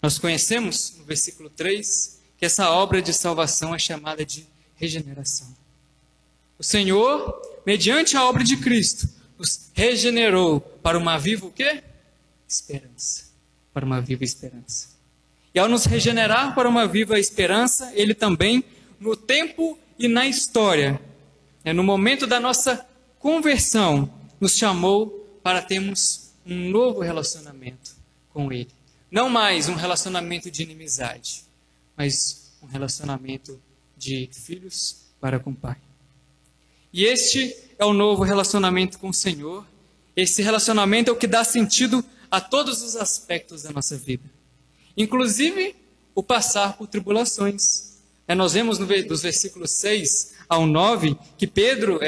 [SPEAKER 8] Nós conhecemos no versículo 3 que essa obra de salvação é chamada de regeneração. O Senhor, mediante a obra de Cristo, nos regenerou para uma viva o quê? Esperança. Para uma viva esperança. E ao nos regenerar para uma viva esperança, Ele também, no tempo e na história, no momento da nossa conversão, nos chamou para termos um novo relacionamento com Ele. Não mais um relacionamento de inimizade, mas um relacionamento de filhos para com o Pai. E este é o novo relacionamento com o Senhor. Esse relacionamento é o que dá sentido a todos os aspectos da nossa vida, inclusive o passar por tribulações. Nós vemos dos versículos 6 ao 9 que Pedro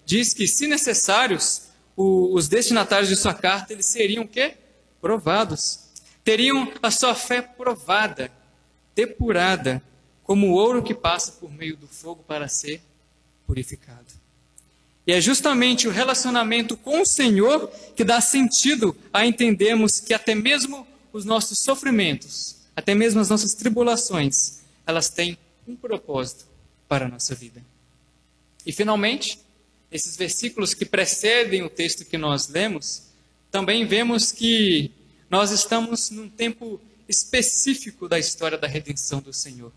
[SPEAKER 8] diz que, se necessários, os destinatários de sua carta eles seriam o quê? Provados. Teriam a sua fé provada, depurada, como o ouro que passa por meio do fogo para ser purificado. E é justamente o relacionamento com o Senhor que dá sentido a entendermos que até mesmo os nossos sofrimentos, até mesmo as nossas tribulações, elas têm um propósito para a nossa vida. E finalmente, esses versículos que precedem o texto que nós lemos, também vemos que nós estamos num tempo específico da história da redenção do Senhor.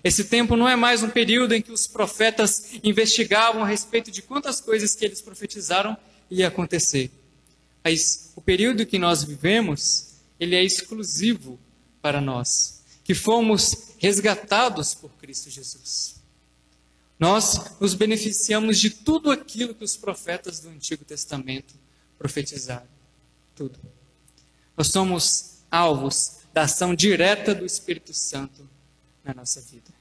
[SPEAKER 8] Esse tempo não é mais um período em que os profetas investigavam a respeito de quantas coisas que eles profetizaram ia acontecer. Mas o período que nós vivemos, ele é exclusivo para nós, que fomos resgatados por Cristo Jesus. Nós nos beneficiamos de tudo aquilo que os profetas do Antigo Testamento profetizaram. Tudo. Nós somos alvos da ação direta do Espírito Santo na nossa vida.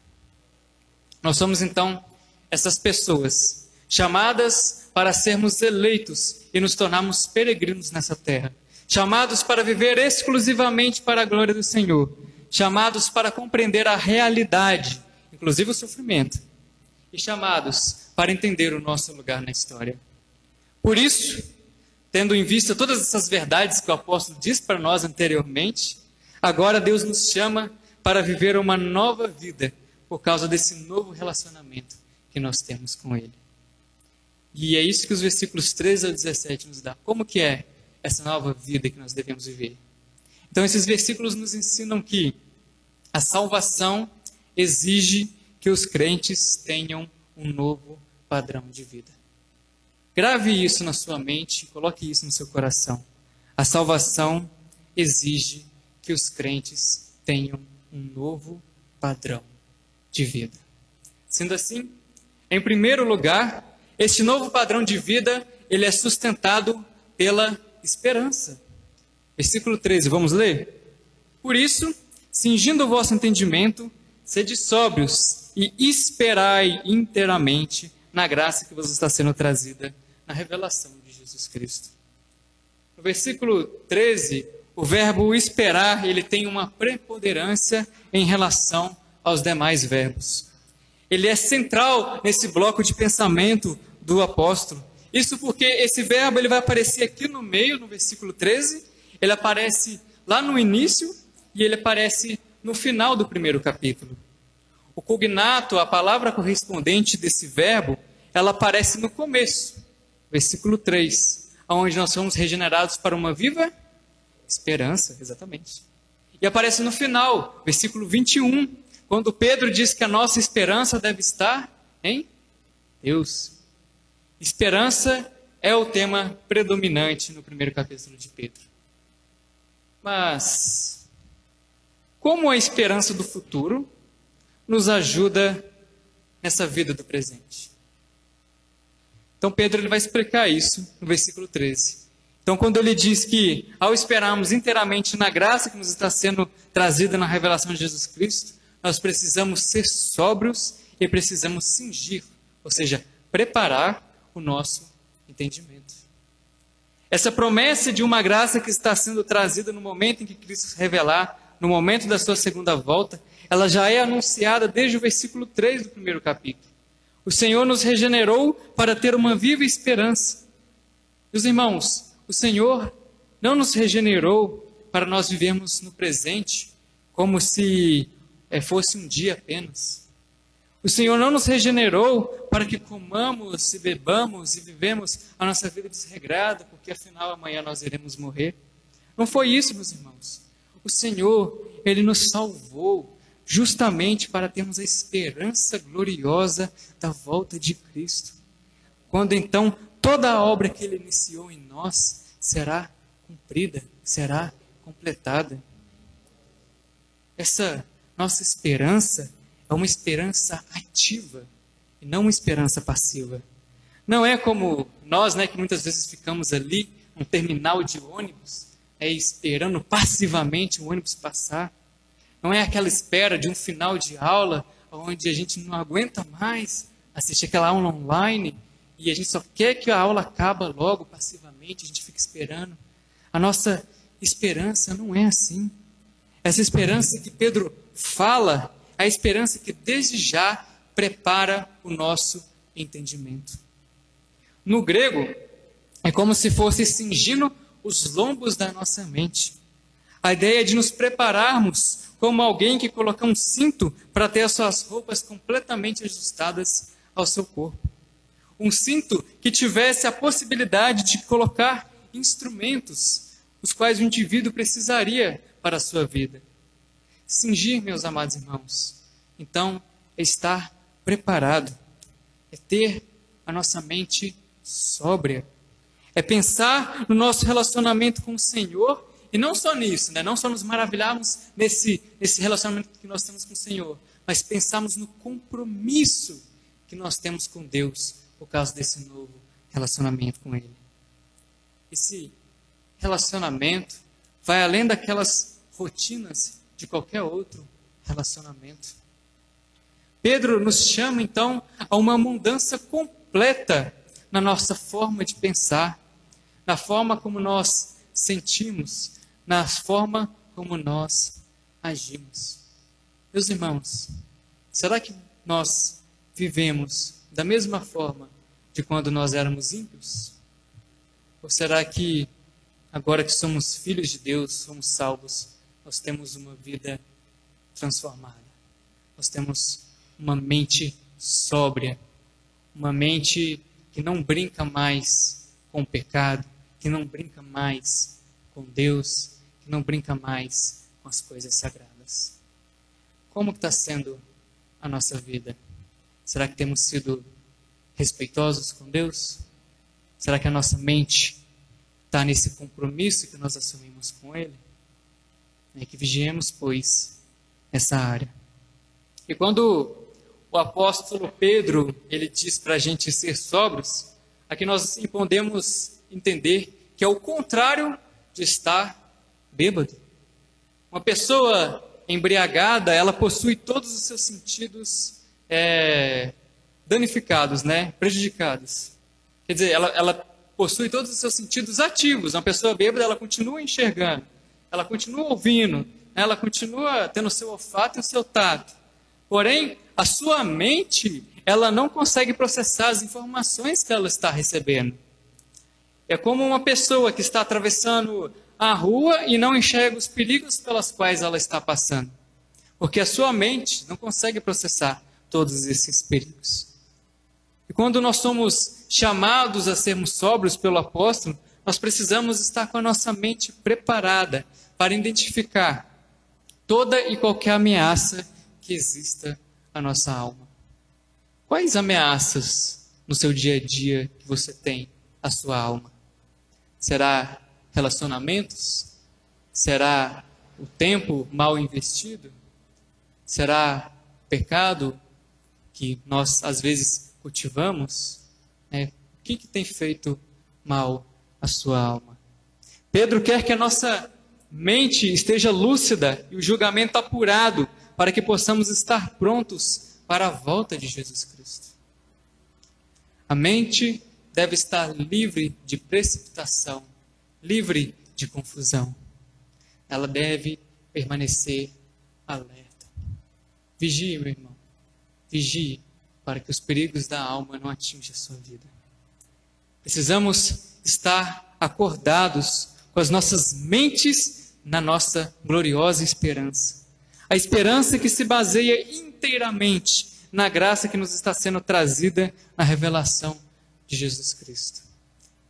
[SPEAKER 8] Nós somos, então, essas pessoas chamadas para sermos eleitos e nos tornarmos peregrinos nessa terra, chamados para viver exclusivamente para a glória do Senhor, chamados para compreender a realidade, inclusive o sofrimento, e chamados para entender o nosso lugar na história. Por isso, tendo em vista todas essas verdades que o apóstolo disse para nós anteriormente, agora Deus nos chama para viver uma nova vida por causa desse novo relacionamento que nós temos com Ele. E é isso que os versículos 13 ao 17 nos dão. Como que é essa nova vida que nós devemos viver? Então, esses versículos nos ensinam que a salvação exige que os crentes tenham um novo padrão de vida. Grave isso na sua mente, coloque isso no seu coração. A salvação exige que os crentes tenham um novo padrão de vida. Sendo assim, em primeiro lugar, este novo padrão de vida, ele é sustentado pela esperança. Versículo 13, vamos ler? Por isso, cingindo o vosso entendimento, sede sóbrios e esperai inteiramente na graça que vos está sendo trazida na revelação de Jesus Cristo. No versículo 13, o verbo esperar, ele tem uma preponderância em relação aos demais verbos. Ele é central nesse bloco de pensamento do apóstolo. Isso porque esse verbo ele vai aparecer aqui no meio, no versículo 13, ele aparece lá no início e ele aparece no final do primeiro capítulo. O cognato, a palavra correspondente desse verbo, ela aparece no começo, versículo 3, onde nós somos regenerados para uma viva esperança, exatamente. E aparece no final, versículo 21, quando Pedro diz que a nossa esperança deve estar em Deus. Esperança é o tema predominante no primeiro capítulo de Pedro. Mas, como a esperança do futuro nos ajuda nessa vida do presente? Então Pedro ele vai explicar isso no versículo 13. Então quando ele diz que ao esperarmos inteiramente na graça que nos está sendo trazida na revelação de Jesus Cristo, nós precisamos ser sóbrios e precisamos cingir, ou seja, preparar o nosso entendimento. Essa promessa de uma graça que está sendo trazida no momento em que Cristo se revelar, no momento da sua segunda volta, ela já é anunciada desde o versículo 3 do primeiro capítulo. O Senhor nos regenerou para ter uma viva esperança. Meus irmãos, o Senhor não nos regenerou para nós vivermos no presente como se fosse um dia apenas. O Senhor não nos regenerou para que comamos e bebamos e vivemos a nossa vida desregrada, porque afinal amanhã nós iremos morrer. Não foi isso, meus irmãos. O Senhor, Ele nos salvou justamente para termos a esperança gloriosa da volta de Cristo. Quando então toda a obra que Ele iniciou em nós será cumprida, será completada. Essa nossa esperança é uma esperança ativa e não uma esperança passiva. Não é como nós, que muitas vezes ficamos ali num terminal de ônibus, esperando passivamente o ônibus passar. Não é aquela espera de um final de aula onde a gente não aguenta mais assistir aquela aula online e a gente só quer que a aula acabe logo passivamente, a gente fica esperando. A nossa esperança não é assim. Essa esperança que Pedro fala é a esperança que desde já prepara o nosso entendimento. No grego, é como se fosse cingindo os lombos da nossa mente. A ideia é de nos prepararmos como alguém que coloca um cinto para ter as suas roupas completamente ajustadas ao seu corpo. Um cinto que tivesse a possibilidade de colocar instrumentos, os quais o indivíduo precisaria para a sua vida. Cingir, meus amados irmãos, então, é estar preparado, é ter a nossa mente sóbria, é pensar no nosso relacionamento com o Senhor, e não só nisso, não só nos maravilharmos nesse relacionamento que nós temos com o Senhor, mas pensarmos no compromisso que nós temos com Deus por causa desse novo relacionamento com Ele. Esse relacionamento vai além daquelas rotinas de qualquer outro relacionamento. Pedro nos chama, então, a uma mudança completa na nossa forma de pensar, na forma como nós sentimos, na forma como nós agimos. Meus irmãos, será que nós vivemos da mesma forma de quando nós éramos ímpios? Ou será que, agora que somos filhos de Deus, somos salvos, nós temos uma vida transformada? Nós temos uma mente sóbria, uma mente que não brinca mais com o pecado, que não brinca mais com Deus, que não brinca mais com as coisas sagradas. Como está sendo a nossa vida? Será que temos sido respeitosos com Deus? Será que a nossa mente está nesse compromisso que nós assumimos com Ele? É que vigiemos, pois, essa área. E quando o apóstolo Pedro ele diz para a gente ser sóbrios, aqui nós podemos entender que é o contrário de estar bêbado. Uma pessoa embriagada, ela possui todos os seus sentidos danificados, prejudicados. Quer dizer, ela possui todos os seus sentidos ativos. Uma pessoa bêbada, ela continua enxergando, ela continua ouvindo, ela continua tendo o seu olfato e o seu tato. Porém, a sua mente, ela não consegue processar as informações que ela está recebendo. É como uma pessoa que está atravessando a rua e não enxerga os perigos pelas quais ela está passando. Porque a sua mente não consegue processar todos esses perigos. E quando nós somos chamados a sermos sóbrios pelo apóstolo, nós precisamos estar com a nossa mente preparada para identificar toda e qualquer ameaça que exista à nossa alma. Quais ameaças no seu dia a dia que você tem à sua alma? Será relacionamentos? Será o tempo mal investido? Será pecado que nós às vezes cultivamos? O que tem feito mal à sua alma? Pedro quer que a nossa mente esteja lúcida e o julgamento apurado para que possamos estar prontos para a volta de Jesus Cristo. A mente deve estar livre de precipitação, livre de confusão. Ela deve permanecer alerta. Vigie, meu irmão. Vigie para que os perigos da alma não atinjam a sua vida. Precisamos estar acordados com as nossas mentes na nossa gloriosa esperança. A esperança que se baseia inteiramente na graça que nos está sendo trazida na revelação de Jesus Cristo.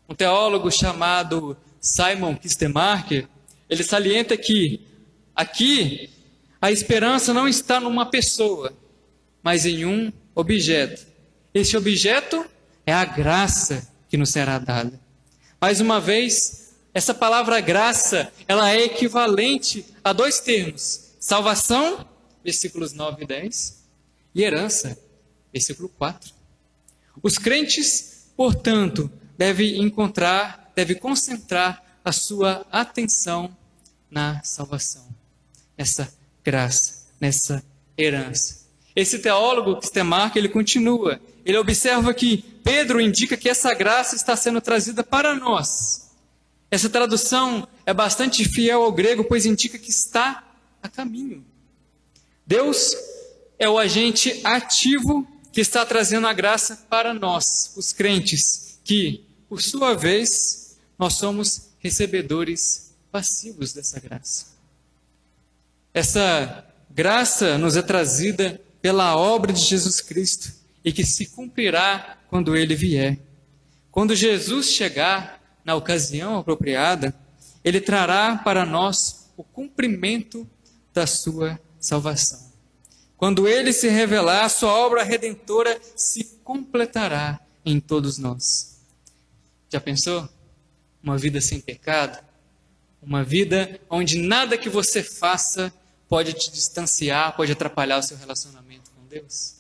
[SPEAKER 8] Um teólogo chamado Simon Kistemaker, ele salienta que aqui a esperança não está numa pessoa, mas em um objeto. Esse objeto é a graça que nos será dada. Mais uma vez, essa palavra graça, ela é equivalente a dois termos: salvação, versículos 9 e 10, e herança, versículo 4. Os crentes, portanto, devem concentrar a sua atenção na salvação, nessa graça, nessa herança. Esse teólogo, Kistemaker, ele continua, ele observa que Pedro indica que essa graça está sendo trazida para nós. Essa tradução é bastante fiel ao grego, pois indica que está a caminho. Deus é o agente ativo que está trazendo a graça para nós, os crentes, que, por sua vez, nós somos recebedores passivos dessa graça. Essa graça nos é trazida pela obra de Jesus Cristo e que se cumprirá quando Ele vier. Quando Jesus chegar na ocasião apropriada, Ele trará para nós o cumprimento da sua salvação. Quando Ele se revelar, a sua obra redentora se completará em todos nós. Já pensou? Uma vida sem pecado? Uma vida onde nada que você faça pode te distanciar, pode atrapalhar o seu relacionamento com Deus?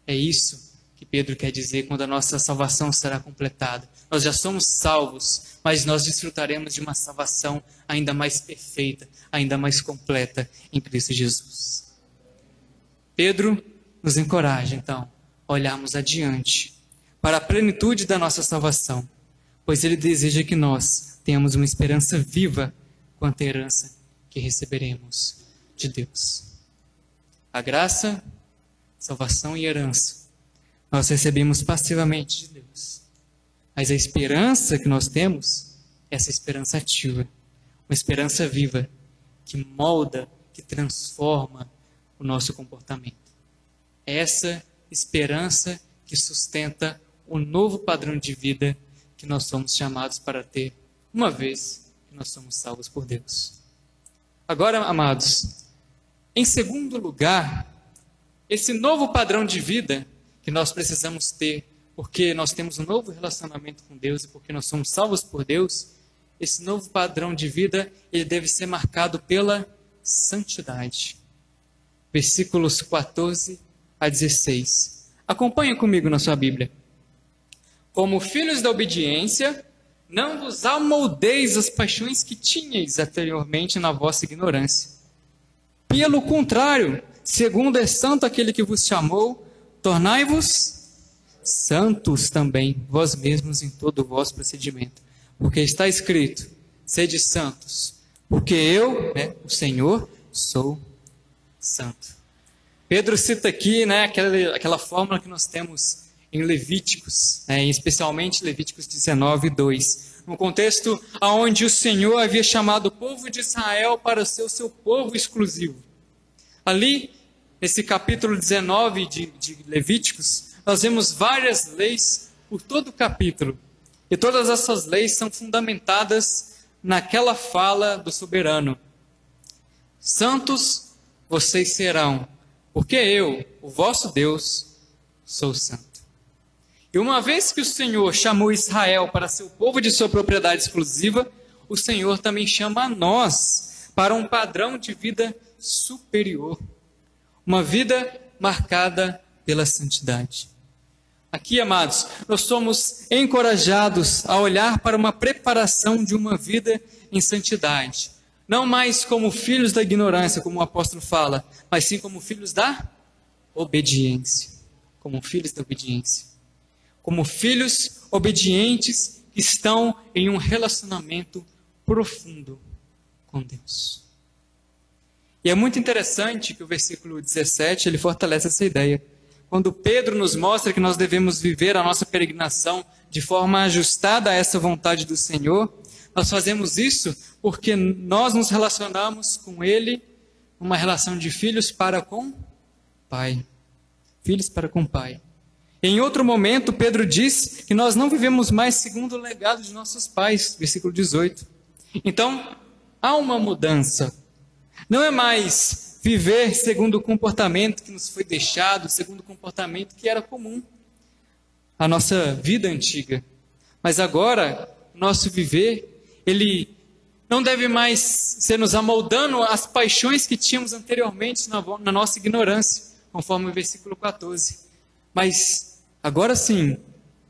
[SPEAKER 8] É isso que Pedro quer dizer quando a nossa salvação será completada. Nós já somos salvos, mas nós desfrutaremos de uma salvação ainda mais perfeita, ainda mais completa em Cristo Jesus. Pedro nos encoraja, então, a olharmos adiante para a plenitude da nossa salvação, pois ele deseja que nós tenhamos uma esperança viva quanto à herança que receberemos de Deus. A graça, salvação e herança nós recebemos passivamente de Deus, mas a esperança que nós temos é essa esperança ativa, uma esperança viva que molda, que transforma o nosso comportamento. Essa esperança que sustenta o novo padrão de vida que nós somos chamados para ter, uma vez que nós somos salvos por Deus. Agora, amados, em segundo lugar, esse novo padrão de vida que nós precisamos ter, porque nós temos um novo relacionamento com Deus e porque nós somos salvos por Deus, esse novo padrão de vida, ele deve ser marcado pela santidade. Versículos 14 a 16. Acompanhe comigo na sua Bíblia. Como filhos da obediência, não vos amoldeis as paixões que tinhais anteriormente na vossa ignorância. Pelo contrário, segundo é santo aquele que vos chamou, tornai-vos santos também, vós mesmos em todo o vosso procedimento. Porque está escrito, sede santos, porque eu, o Senhor, sou santo. Pedro cita aqui aquela fórmula que nós temos em Levíticos, especialmente Levíticos 19, 2. No contexto onde o Senhor havia chamado o povo de Israel para ser o seu povo exclusivo. Ali, nesse capítulo 19 de Levíticos, nós vemos várias leis por todo o capítulo. E todas essas leis são fundamentadas naquela fala do soberano. Santos vocês serão, porque eu, o vosso Deus, sou santo. E uma vez que o Senhor chamou Israel para ser o povo de sua propriedade exclusiva, o Senhor também chama a nós para um padrão de vida superior. Uma vida marcada pela santidade. Aqui, amados, nós somos encorajados a olhar para uma preparação de uma vida em santidade. Não mais como filhos da ignorância, como o apóstolo fala, mas sim como filhos da obediência. Como filhos da obediência. Como filhos obedientes que estão em um relacionamento profundo com Deus. E é muito interessante que o versículo 17, ele fortalece essa ideia. Quando Pedro nos mostra que nós devemos viver a nossa peregrinação de forma ajustada a essa vontade do Senhor, nós fazemos isso porque nós nos relacionamos com Ele numa relação de filhos para com Pai. Filhos para com Pai. Em outro momento, Pedro diz que nós não vivemos mais segundo o legado de nossos pais, versículo 18. Então, há uma mudança. Não é mais viver segundo o comportamento que nos foi deixado, segundo o comportamento que era comum à nossa vida antiga. Mas agora, o nosso viver, ele não deve mais ser nos amoldando as paixões que tínhamos anteriormente na nossa ignorância, conforme o versículo 14. Mas, agora sim,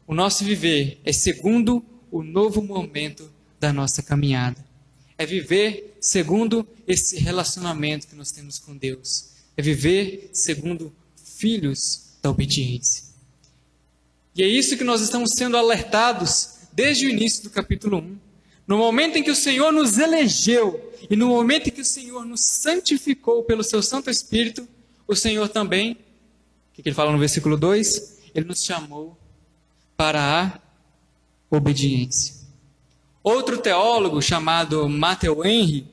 [SPEAKER 8] o nosso viver é segundo o novo momento da nossa caminhada. É viver segundo esse relacionamento que nós temos com Deus. É viver segundo filhos da obediência. E é isso que nós estamos sendo alertados desde o início do capítulo 1. No momento em que o Senhor nos elegeu e no momento em que o Senhor nos santificou pelo seu Santo Espírito, o Senhor também, o que ele fala no versículo 2? Ele nos chamou para a obediência. Outro teólogo chamado Matthew Henry,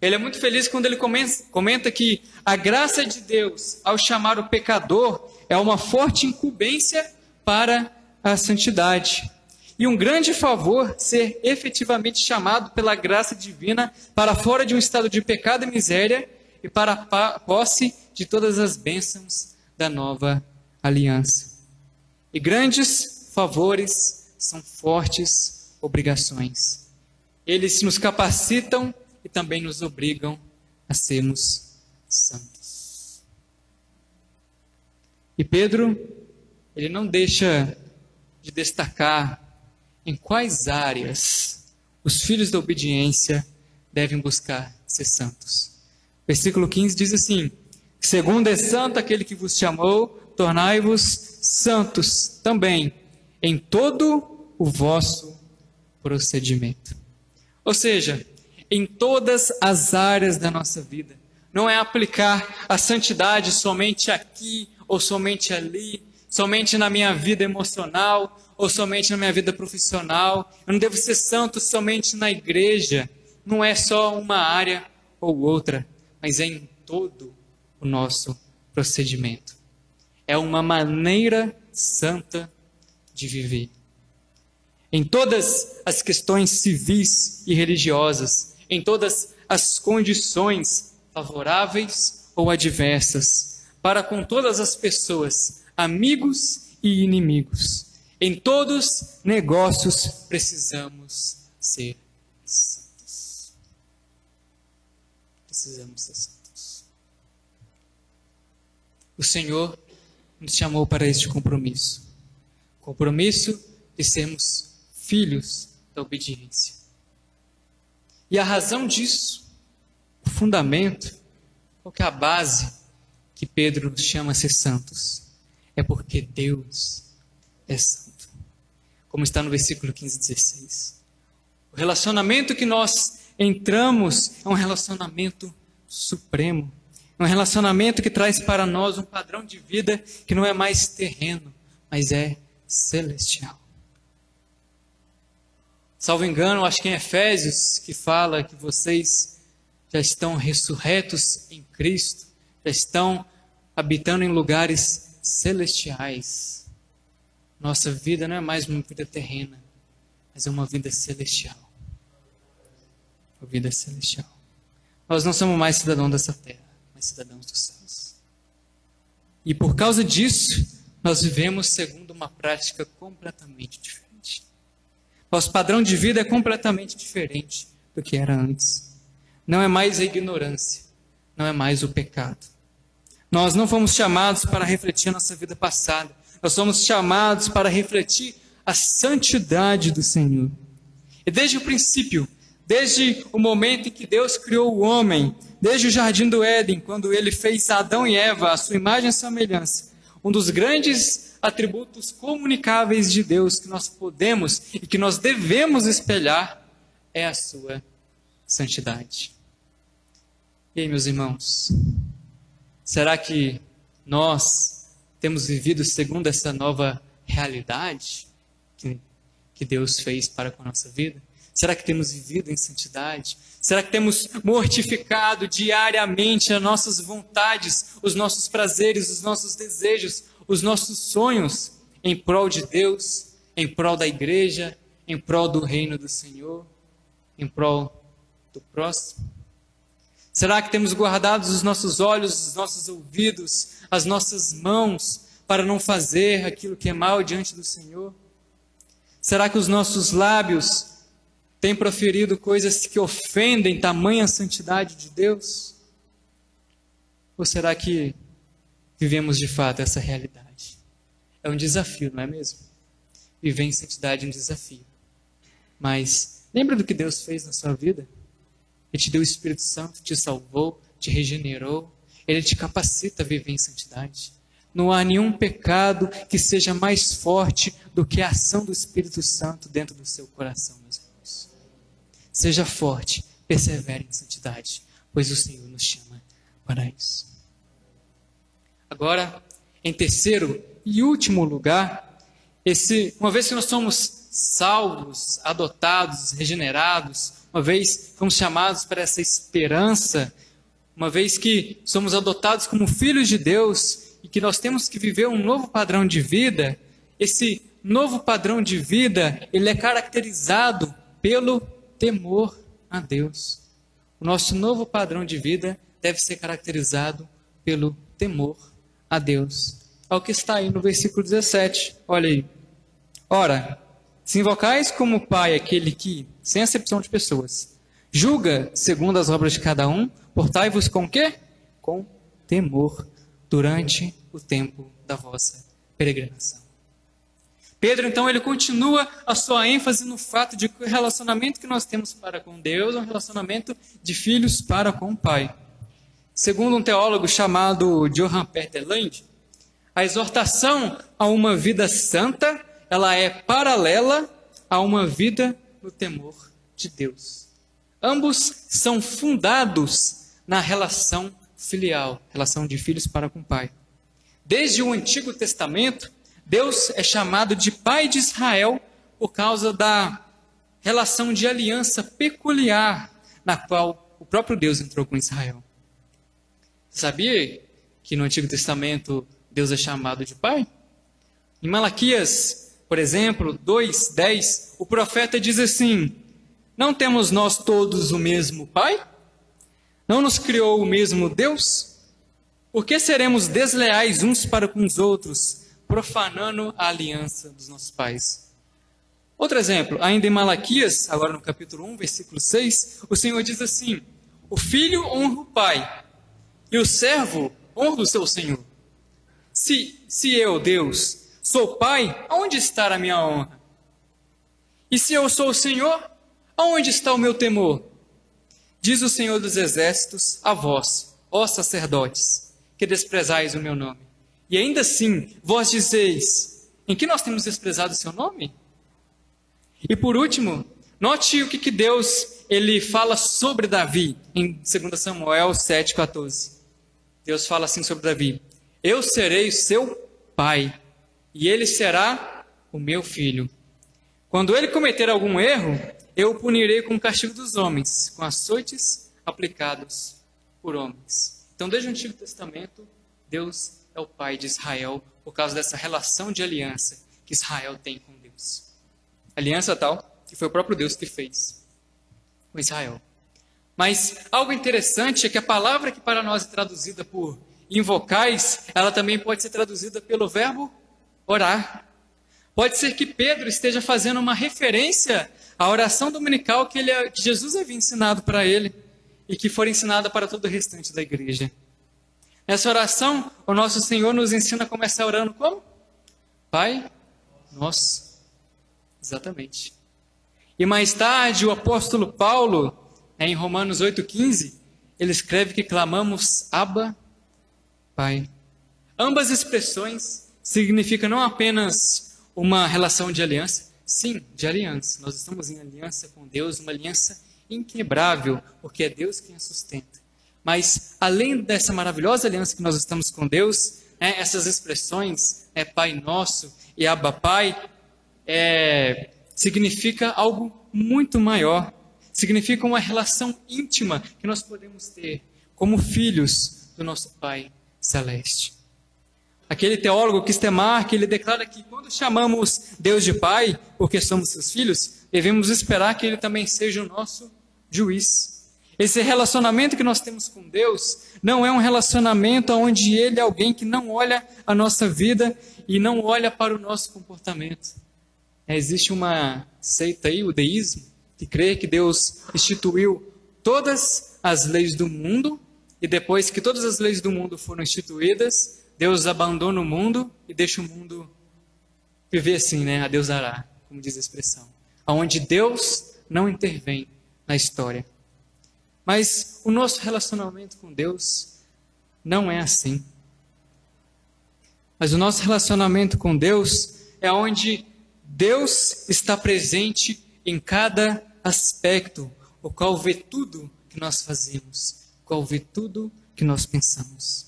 [SPEAKER 8] ele é muito feliz quando ele comenta que a graça de Deus, ao chamar o pecador, é uma forte incumbência para a santidade. E um grande favor ser efetivamente chamado pela graça divina para fora de um estado de pecado e miséria e para a posse de todas as bênçãos da nova aliança. E grandes favores são fortes obrigações. Eles nos capacitam e também nos obrigam a sermos santos. E Pedro, ele não deixa de destacar em quais áreas os filhos da obediência devem buscar ser santos. Versículo 15 diz assim: segundo é santo aquele que vos chamou, tornai-vos santos também em todo o vosso procedimento. Ou seja, em todas as áreas da nossa vida. Não é aplicar a santidade somente aqui ou somente ali, somente na minha vida emocional ou somente na minha vida profissional. Eu não devo ser santo somente na igreja. Não é só uma área ou outra, mas é em todo o nosso procedimento. É uma maneira santa de viver. Em todas as questões civis e religiosas, em todas as condições favoráveis ou adversas, para com todas as pessoas, amigos e inimigos. Em todos negócios precisamos ser santos. Precisamos ser santos. O Senhor nos chamou para este compromisso. Compromisso de sermos filhos da obediência. E a razão disso, o fundamento, qual que é a base que Pedro nos chama a ser santos? É porque Deus é santo. Como está no versículo 15 e 16. O relacionamento que nós entramos é um relacionamento supremo. É um relacionamento que traz para nós um padrão de vida que não é mais terreno, mas é celestial. Salvo engano, acho que em Efésios, que fala que vocês já estão ressurretos em Cristo, já estão habitando em lugares celestiais. Nossa vida não é mais uma vida terrena, mas é uma vida celestial. Uma vida celestial. Nós não somos mais cidadãos dessa terra, mas cidadãos dos céus. E por causa disso, nós vivemos segundo uma prática completamente diferente. Nosso padrão de vida é completamente diferente do que era antes. Não é mais a ignorância, não é mais o pecado. Nós não fomos chamados para refletir a nossa vida passada. Nós somos chamados para refletir a santidade do Senhor. E desde o princípio, desde o momento em que Deus criou o homem, desde o jardim do Éden, quando ele fez Adão e Eva, a sua imagem e semelhança, um dos grandes atributos comunicáveis de Deus que nós podemos e que nós devemos espelhar é a sua santidade. E aí, meus irmãos, será que nós temos vivido segundo essa nova realidade que Deus fez para com a nossa vida? Será que temos vivido em santidade? Será que temos mortificado diariamente as nossas vontades, os nossos prazeres, os nossos desejos, os nossos sonhos em prol de Deus, em prol da igreja, em prol do reino do Senhor, em prol do próximo? Será que temos guardado os nossos olhos, os nossos ouvidos, as nossas mãos para não fazer aquilo que é mal diante do Senhor? Será que os nossos lábios têm proferido coisas que ofendem tamanha santidade de Deus? Ou será que vivemos de fato essa realidade? É um desafio, não é mesmo? Viver em santidade é um desafio. Mas lembra do que Deus fez na sua vida? Ele te deu o Espírito Santo, te salvou, te regenerou. Ele te capacita a viver em santidade. Não há nenhum pecado que seja mais forte do que a ação do Espírito Santo dentro do seu coração, meus irmãos. Seja forte, persevere em santidade, pois o Senhor nos chama para isso. Agora, em terceiro e último lugar, uma vez que nós somos salvos, adotados, regenerados, uma vez fomos chamados para essa esperança, uma vez que somos adotados como filhos de Deus e que nós temos que viver um novo padrão de vida, esse novo padrão de vida, ele é caracterizado pelo temor a Deus. O nosso novo padrão de vida deve ser caracterizado pelo temor a Deus. É o que está aí no versículo 17. Olha aí. Ora, se invocais como Pai aquele que, sem acepção de pessoas, julga segundo as obras de cada um, portai-vos com o quê? Com temor durante o tempo da vossa peregrinação. Pedro, então, ele continua a sua ênfase no fato de que o relacionamento que nós temos para com Deus é um relacionamento de filhos para com o Pai. Segundo um teólogo chamado Johann Peter Land, a exortação a uma vida santa, ela é paralela a uma vida no temor de Deus. Ambos são fundados na relação filial, relação de filhos para com o Pai. Desde o Antigo Testamento, Deus é chamado de Pai de Israel por causa da relação de aliança peculiar na qual o próprio Deus entrou com Israel. Sabia que no Antigo Testamento Deus é chamado de Pai? Em Malaquias Por exemplo, 2:10, o profeta diz assim: não temos nós todos o mesmo Pai? Não nos criou o mesmo Deus? Por que seremos desleais uns para com os outros, profanando a aliança dos nossos pais? Outro exemplo, ainda em Malaquias, agora no capítulo 1, versículo 6, o Senhor diz assim: o filho honra o pai, e o servo honra o seu senhor. Se eu, Deus, sou pai, aonde está a minha honra? E se eu sou o Senhor, aonde está o meu temor? Diz o Senhor dos Exércitos a vós, ó sacerdotes, que desprezais o meu nome. E ainda assim, vós dizeis: em que nós temos desprezado o seu nome? E por último, note o que Deus ele fala sobre Davi, em 2 Samuel 7,14. Deus fala assim sobre Davi: eu serei seu pai, e ele será o meu filho. Quando ele cometer algum erro, eu o punirei com o castigo dos homens, com açoites aplicados por homens. Então, desde o Antigo Testamento, Deus é o pai de Israel, por causa dessa relação de aliança que Israel tem com Deus. Aliança tal que foi o próprio Deus que fez com Israel. Mas algo interessante é que a palavra que para nós é traduzida por invocais, ela também pode ser traduzida pelo verbo orar. Pode ser que Pedro esteja fazendo uma referência à oração dominical que Jesus havia ensinado para ele e que foi ensinada para todo o restante da igreja. Nessa oração, o nosso Senhor nos ensina a começar orando como? Pai nosso. Exatamente. E mais tarde, o apóstolo Paulo, em Romanos 8,15, ele escreve que clamamos Abba, Pai. Ambas expressões significam não apenas uma relação de aliança, sim, de aliança. Nós estamos em aliança com Deus, uma aliança inquebrável, porque é Deus quem a sustenta. Mas, além dessa maravilhosa aliança que nós estamos com Deus, essas expressões, Pai Nosso e Abba Pai, significa algo muito maior. Significa uma relação íntima que nós podemos ter como filhos do nosso Pai Celeste. Aquele teólogo Kistemark, ele declara que quando chamamos Deus de Pai, porque somos seus filhos, devemos esperar que Ele também seja o nosso juiz. Esse relacionamento que nós temos com Deus não é um relacionamento onde Ele é alguém que não olha a nossa vida e não olha para o nosso comportamento. Existe uma seita aí, o deísmo, que crê que Deus instituiu todas as leis do mundo e depois que todas as leis do mundo foram instituídas, Deus abandona o mundo e deixa o mundo viver assim, a Deus dará, como diz a expressão. Onde Deus não intervém na história. Mas o nosso relacionamento com Deus não é assim. Mas o nosso relacionamento com Deus é onde Deus está presente em cada aspecto, o qual vê tudo que nós fazemos, o qual vê tudo que nós pensamos.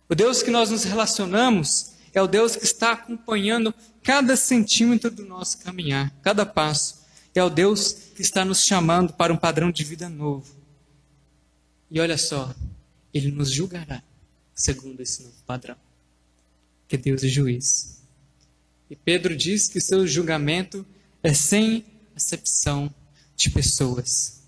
[SPEAKER 8] O Deus que nós nos relacionamos é o Deus que está acompanhando cada centímetro do nosso caminhar, cada passo. É o Deus que está nos chamando para um padrão de vida novo. E olha só, Ele nos julgará segundo esse novo padrão, que Deus é juiz. E Pedro diz que o seu julgamento é sem acepção de pessoas.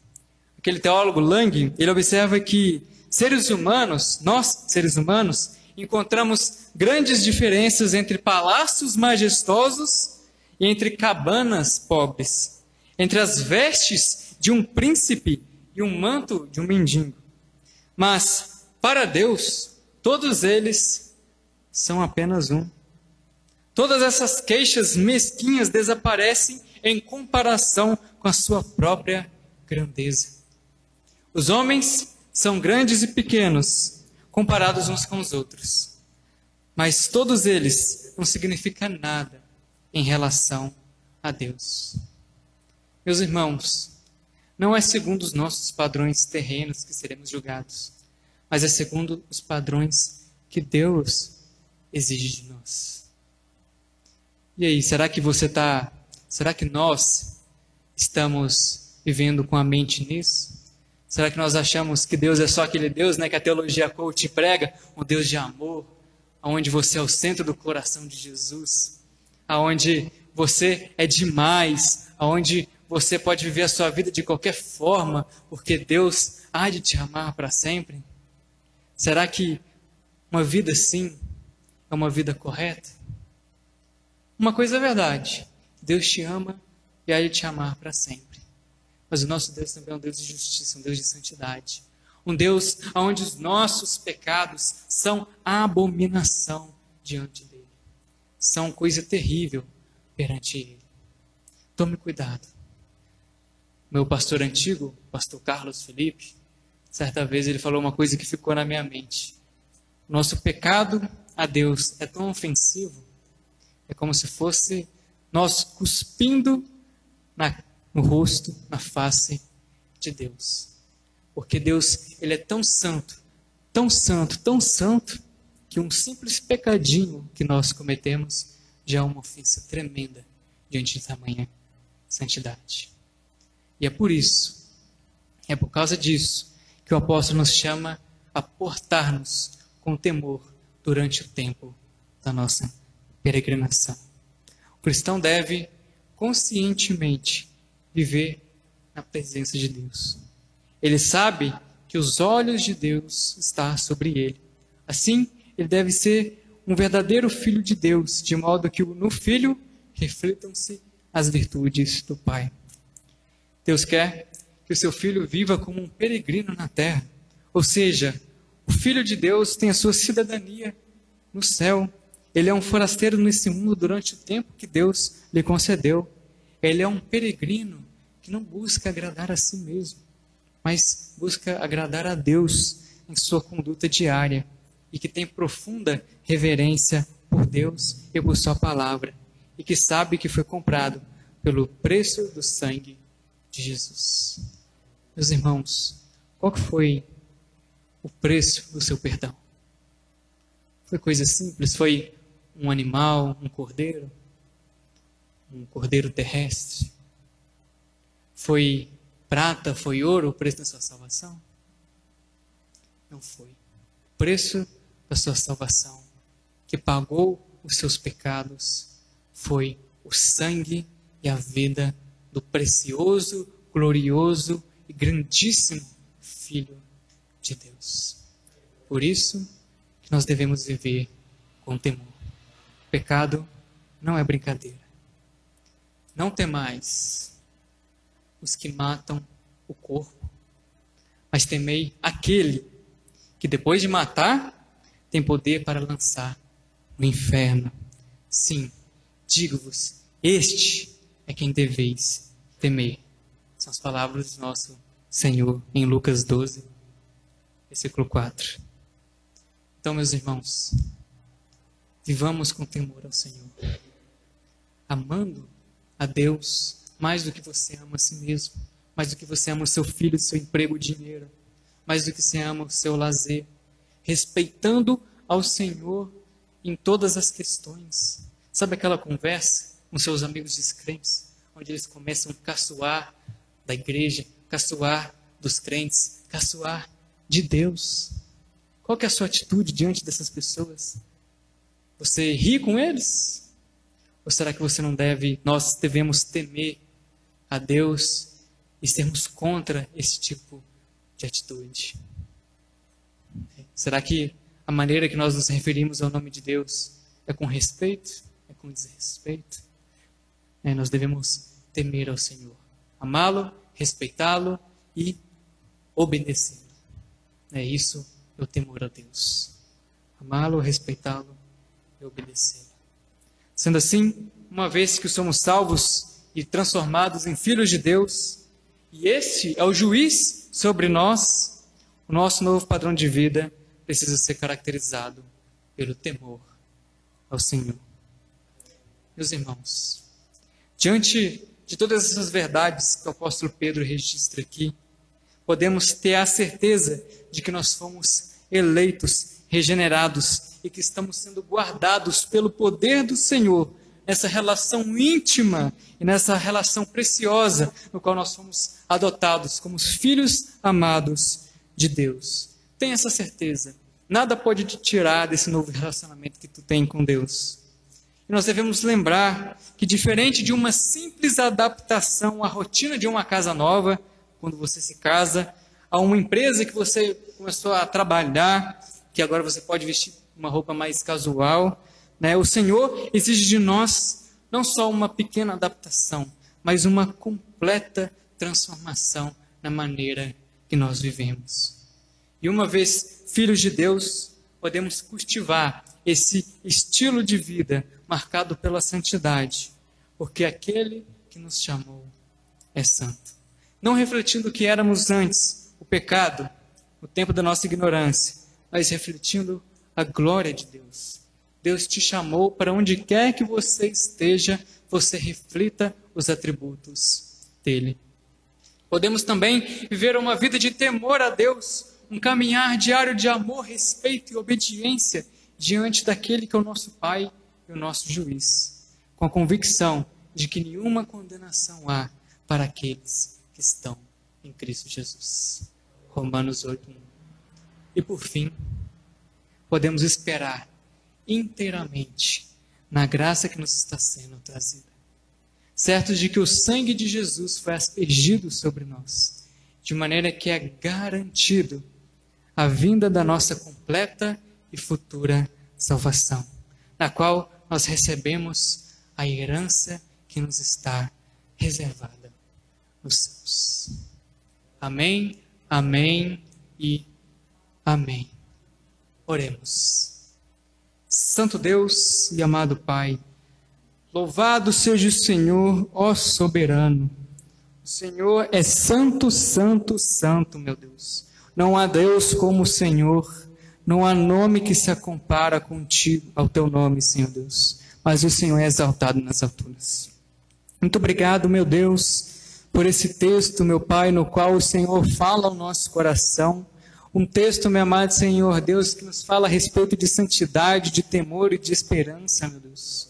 [SPEAKER 8] Aquele teólogo Lang, ele observa que seres humanos, nós, seres humanos, encontramos grandes diferenças entre palácios majestosos e entre cabanas pobres, entre as vestes de um príncipe e um manto de um mendigo. Mas, para Deus, todos eles são apenas um. Todas essas queixas mesquinhas desaparecem em comparação com a sua própria grandeza. Os homens são grandes e pequenos, comparados uns com os outros. Mas todos eles não significam nada em relação a Deus. Meus irmãos, não é segundo os nossos padrões terrenos que seremos julgados, mas é segundo os padrões que Deus exige de nós. E aí, será que nós estamos vivendo com a mente nisso? Será que nós achamos que Deus é só aquele Deus, que a teologia coach prega, um Deus de amor, onde você é o centro do coração de Jesus? aonde você é demais, aonde você pode viver a sua vida de qualquer forma, porque Deus há de te amar para sempre? Será que uma vida assim é uma vida correta? Uma coisa é verdade, Deus te ama e há de te amar para sempre. Mas o nosso Deus também é um Deus de justiça, um Deus de santidade. Um Deus onde os nossos pecados são abominação diante dele. São coisa terrível perante ele. Tome cuidado. Meu pastor antigo, pastor Carlos Felipe, certa vez ele falou uma coisa que ficou na minha mente. Nosso pecado a Deus é tão ofensivo, é como se fosse nós cuspindo no rosto, na face de Deus. Porque Deus, ele é tão santo, tão santo, tão santo, que um simples pecadinho que nós cometemos já é uma ofensa tremenda diante de tamanha santidade. E é por isso, é por causa disso, que o apóstolo nos chama a portar-nos com temor durante o tempo da nossa peregrinação. O cristão deve conscientemente viver na presença de Deus. Ele sabe que os olhos de Deus estão sobre ele. Assim, ele deve ser um verdadeiro filho de Deus, de modo que no filho reflitam-se as virtudes do Pai. Deus quer que o seu filho viva como um peregrino na terra. Ou seja, o filho de Deus tem a sua cidadania no céu. Ele é um forasteiro nesse mundo durante o tempo que Deus lhe concedeu. Ele é um peregrino que não busca agradar a si mesmo, mas busca agradar a Deus em sua conduta diária e que tem profunda reverência por Deus e por sua palavra e que sabe que foi comprado pelo preço do sangue de Jesus. Meus irmãos, qual que foi o preço do seu perdão? Foi coisa simples? Foi um animal, um cordeiro terrestre? Foi prata, foi ouro o preço da sua salvação? Não foi. O preço da sua salvação, que pagou os seus pecados, foi o sangue e a vida do precioso, glorioso e grandíssimo Filho de Deus. Por isso que nós devemos viver com temor. O pecado não é brincadeira. Não temais os que matam o corpo, mas temei aquele que depois de matar tem poder para lançar no inferno. Sim, digo-vos, este é quem deveis temer. São as palavras do nosso Senhor em Lucas 12, versículo 4. Então, meus irmãos, vivamos com temor ao Senhor, amando a Deus mais do que você ama a si mesmo, mais do que você ama o seu filho, o seu emprego, o dinheiro, mais do que você ama o seu lazer, respeitando ao Senhor em todas as questões. Sabe aquela conversa com seus amigos descrentes, onde eles começam a caçoar da igreja, caçoar dos crentes, caçoar de Deus? Qual que é a sua atitude diante dessas pessoas? Você ri com eles? Ou será que você não deve, nós devemos temer a Deus e sermos contra esse tipo de atitude? Será que a maneira que nós nos referimos ao nome de Deus é com respeito? É com desrespeito? Nós devemos temer ao Senhor, amá-lo, respeitá-lo e obedecê-lo. É isso o temor a Deus. Amá-lo, respeitá-lo e obedecê-lo. Sendo assim, uma vez que somos salvos e transformados em filhos de Deus, e este é o juiz sobre nós, o nosso novo padrão de vida precisa ser caracterizado pelo temor ao Senhor. Meus irmãos, diante de todas essas verdades que o apóstolo Pedro registra aqui, podemos ter a certeza de que nós fomos eleitos, regenerados e que estamos sendo guardados pelo poder do Senhor nessa relação íntima e nessa relação preciosa no qual nós fomos adotados como os filhos amados de Deus. Tenha essa certeza. Nada pode te tirar desse novo relacionamento que tu tem com Deus. E nós devemos lembrar que, diferente de uma simples adaptação à rotina de uma casa nova, quando você se casa, a uma empresa que você começou a trabalhar, que agora você pode vestir uma roupa mais casual, né? O Senhor exige de nós não só uma pequena adaptação, mas uma completa transformação na maneira que nós vivemos. E uma vez filhos de Deus, podemos cultivar esse estilo de vida marcado pela santidade, porque aquele que nos chamou é santo. Não refletindo o que éramos antes, o pecado, o tempo da nossa ignorância, mas refletindo a glória de Deus. Deus te chamou para onde quer que você esteja, você reflita os atributos dele. Podemos também viver uma vida de temor a Deus, um caminhar diário de amor, respeito e obediência diante daquele que é o nosso Pai e o nosso Juiz, com a convicção de que nenhuma condenação há para aqueles que estão em Cristo Jesus. Romanos 8:1. E por fim, podemos esperar inteiramente na graça que nos está sendo trazida, certos de que o sangue de Jesus foi aspergido sobre nós, de maneira que é garantido a vinda da nossa completa e futura salvação, na qual nós recebemos a herança que nos está reservada nos céus. Amém, amém e amém. Oremos. Santo Deus e amado Pai, louvado seja o Senhor, ó soberano. O Senhor é santo, santo, santo, meu Deus. Não há Deus como o Senhor. Não há nome que se compara contigo, ao teu nome, Senhor Deus. Mas o Senhor é exaltado nas alturas. Muito obrigado, meu Deus, por esse texto, meu Pai, no qual o Senhor fala ao nosso coração. Um texto, meu amado Senhor Deus, que nos fala a respeito de santidade, de temor e de esperança, meu Deus.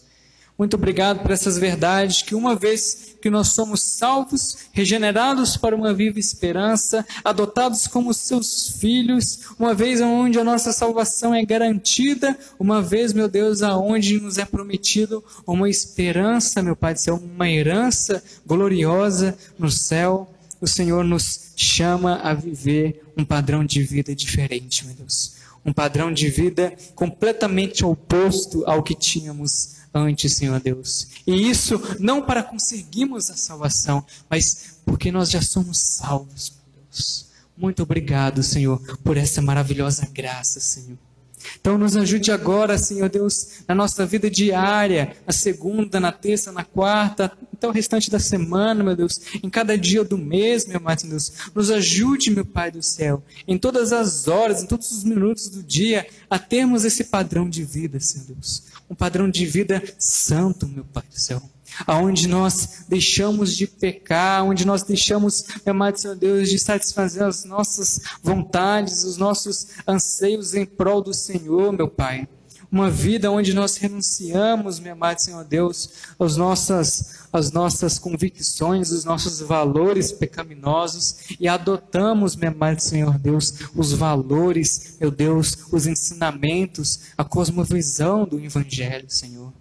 [SPEAKER 8] Muito obrigado por essas verdades que, uma vez que nós somos salvos, regenerados para uma viva esperança, adotados como seus filhos, uma vez onde a nossa salvação é garantida, uma vez, meu Deus, aonde nos é prometido uma esperança, meu Pai do céu, uma herança gloriosa no céu, o Senhor nos chama a viver um padrão de vida diferente, meu Deus. Um padrão de vida completamente oposto ao que tínhamos antes, Senhor Deus. E isso não para conseguirmos a salvação, mas porque nós já somos salvos, meu Deus. Muito obrigado, Senhor, por essa maravilhosa graça, Senhor. Então nos ajude agora, Senhor Deus, na nossa vida diária, na segunda, na terça, na quarta, até o restante da semana, meu Deus, em cada dia do mês, meu amado Deus. Nos ajude, meu Pai do céu, em todas as horas, em todos os minutos do dia, a termos esse padrão de vida, Senhor Deus. Um padrão de vida santo, meu Pai do céu. Aonde nós deixamos de pecar, onde nós deixamos, meu amado Senhor Deus, de satisfazer as nossas vontades, os nossos anseios em prol do Senhor, meu Pai. Uma vida onde nós renunciamos, meu amado Senhor Deus, às nossas convicções, os nossos valores pecaminosos e adotamos, meu amado Senhor Deus, os valores, meu Deus, os ensinamentos, a cosmovisão do Evangelho, Senhor.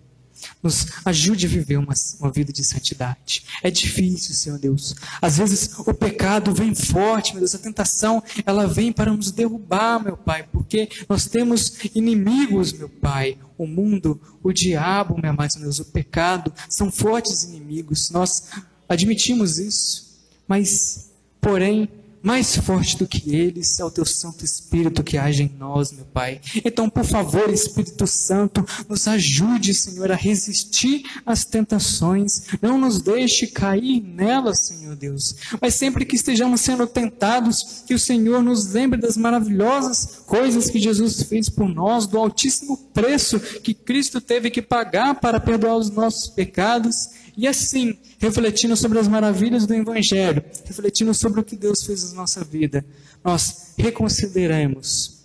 [SPEAKER 8] Nos ajude a viver uma vida de santidade. É difícil, Senhor Deus. Às vezes o pecado vem forte, meu Deus. A tentação, ela vem para nos derrubar, meu Pai. Porque nós temos inimigos, meu Pai. O mundo, o diabo, meu amado Senhor Deus. O pecado são fortes inimigos. Nós admitimos isso. Mas, porém, mais forte do que eles é o teu Santo Espírito que age em nós, meu Pai. Então, por favor, Espírito Santo, nos ajude, Senhor, a resistir às tentações. Não nos deixe cair nelas, Senhor Deus. Mas sempre que estejamos sendo tentados, que o Senhor nos lembre das maravilhosas coisas que Jesus fez por nós, do altíssimo preço que Cristo teve que pagar para perdoar os nossos pecados. E assim, refletindo sobre as maravilhas do Evangelho, refletindo sobre o que Deus fez na nossa vida, nós reconsideremos.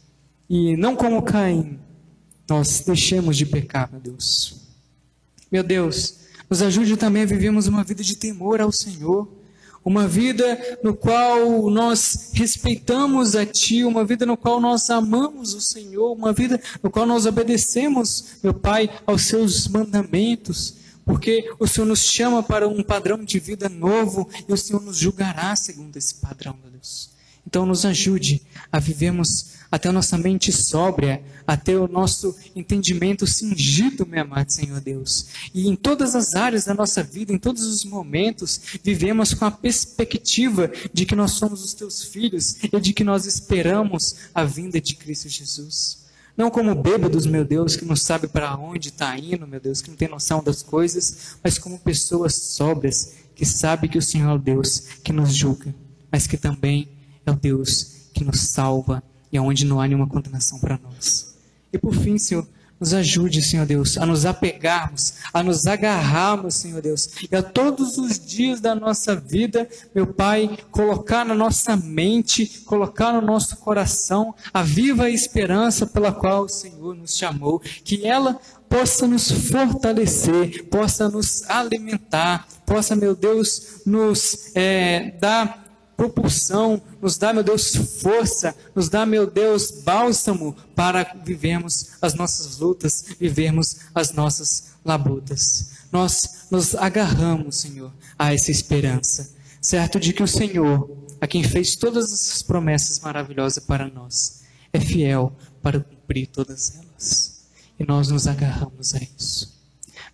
[SPEAKER 8] E não como Caim, nós deixemos de pecar, meu Deus. Meu Deus, nos ajude também a vivermos uma vida de temor ao Senhor. uma vida no qual nós respeitamos a Ti, uma vida no qual nós amamos o Senhor, uma vida no qual nós obedecemos, meu Pai, aos Seus mandamentos, porque o Senhor nos chama para um padrão de vida novo e o Senhor nos julgará segundo esse padrão, meu Deus. Então nos ajude a vivermos até a nossa mente sóbria, até o nosso entendimento cingido, meu amado Senhor Deus. E em todas as áreas da nossa vida, em todos os momentos, vivemos com a perspectiva de que nós somos os Teus filhos e de que nós esperamos a vinda de Cristo Jesus. Não como bêbados, meu Deus, que não sabe para onde está indo, meu Deus, que não tem noção das coisas, mas como pessoas sóbrias, que sabe que o Senhor é o Deus que nos julga, mas que também é o Deus que nos salva e onde não há nenhuma condenação para nós. E por fim, Senhor, nos ajude, Senhor Deus, a nos apegarmos, a nos agarrarmos, Senhor Deus, e a todos os dias da nossa vida, meu Pai, colocar na nossa mente, colocar no nosso coração a viva esperança pela qual o Senhor nos chamou, que ela possa nos fortalecer, possa nos alimentar, possa, meu Deus, nos dar propulsão, nos dá, meu Deus, força, nos dá, meu Deus, bálsamo para vivermos as nossas lutas, vivermos as nossas labutas. Nós nos agarramos, Senhor, a essa esperança, certo de que o Senhor, a quem fez todas essas promessas maravilhosas para nós, é fiel para cumprir todas elas. E nós nos agarramos a isso.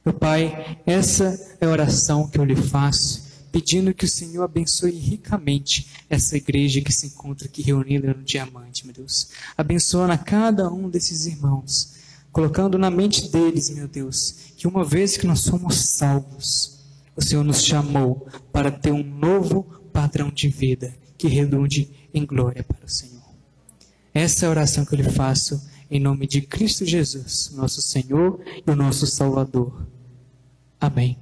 [SPEAKER 8] Meu Pai, essa é a oração que eu lhe faço, pedindo que o Senhor abençoe ricamente essa igreja que se encontra aqui reunida no Diamante, meu Deus. Abençoa a cada um desses irmãos, colocando na mente deles, meu Deus, que uma vez que nós somos salvos, o Senhor nos chamou para ter um novo padrão de vida que redunde em glória para o Senhor. Essa é a oração que eu lhe faço em nome de Cristo Jesus, nosso Senhor e o nosso Salvador. Amém.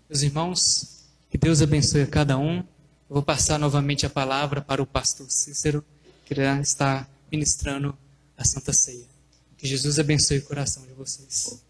[SPEAKER 8] Meus irmãos, que Deus abençoe a cada um. Eu vou passar novamente a palavra para o pastor Cícero, que irá estar ministrando a Santa Ceia. Que Jesus abençoe o coração de vocês.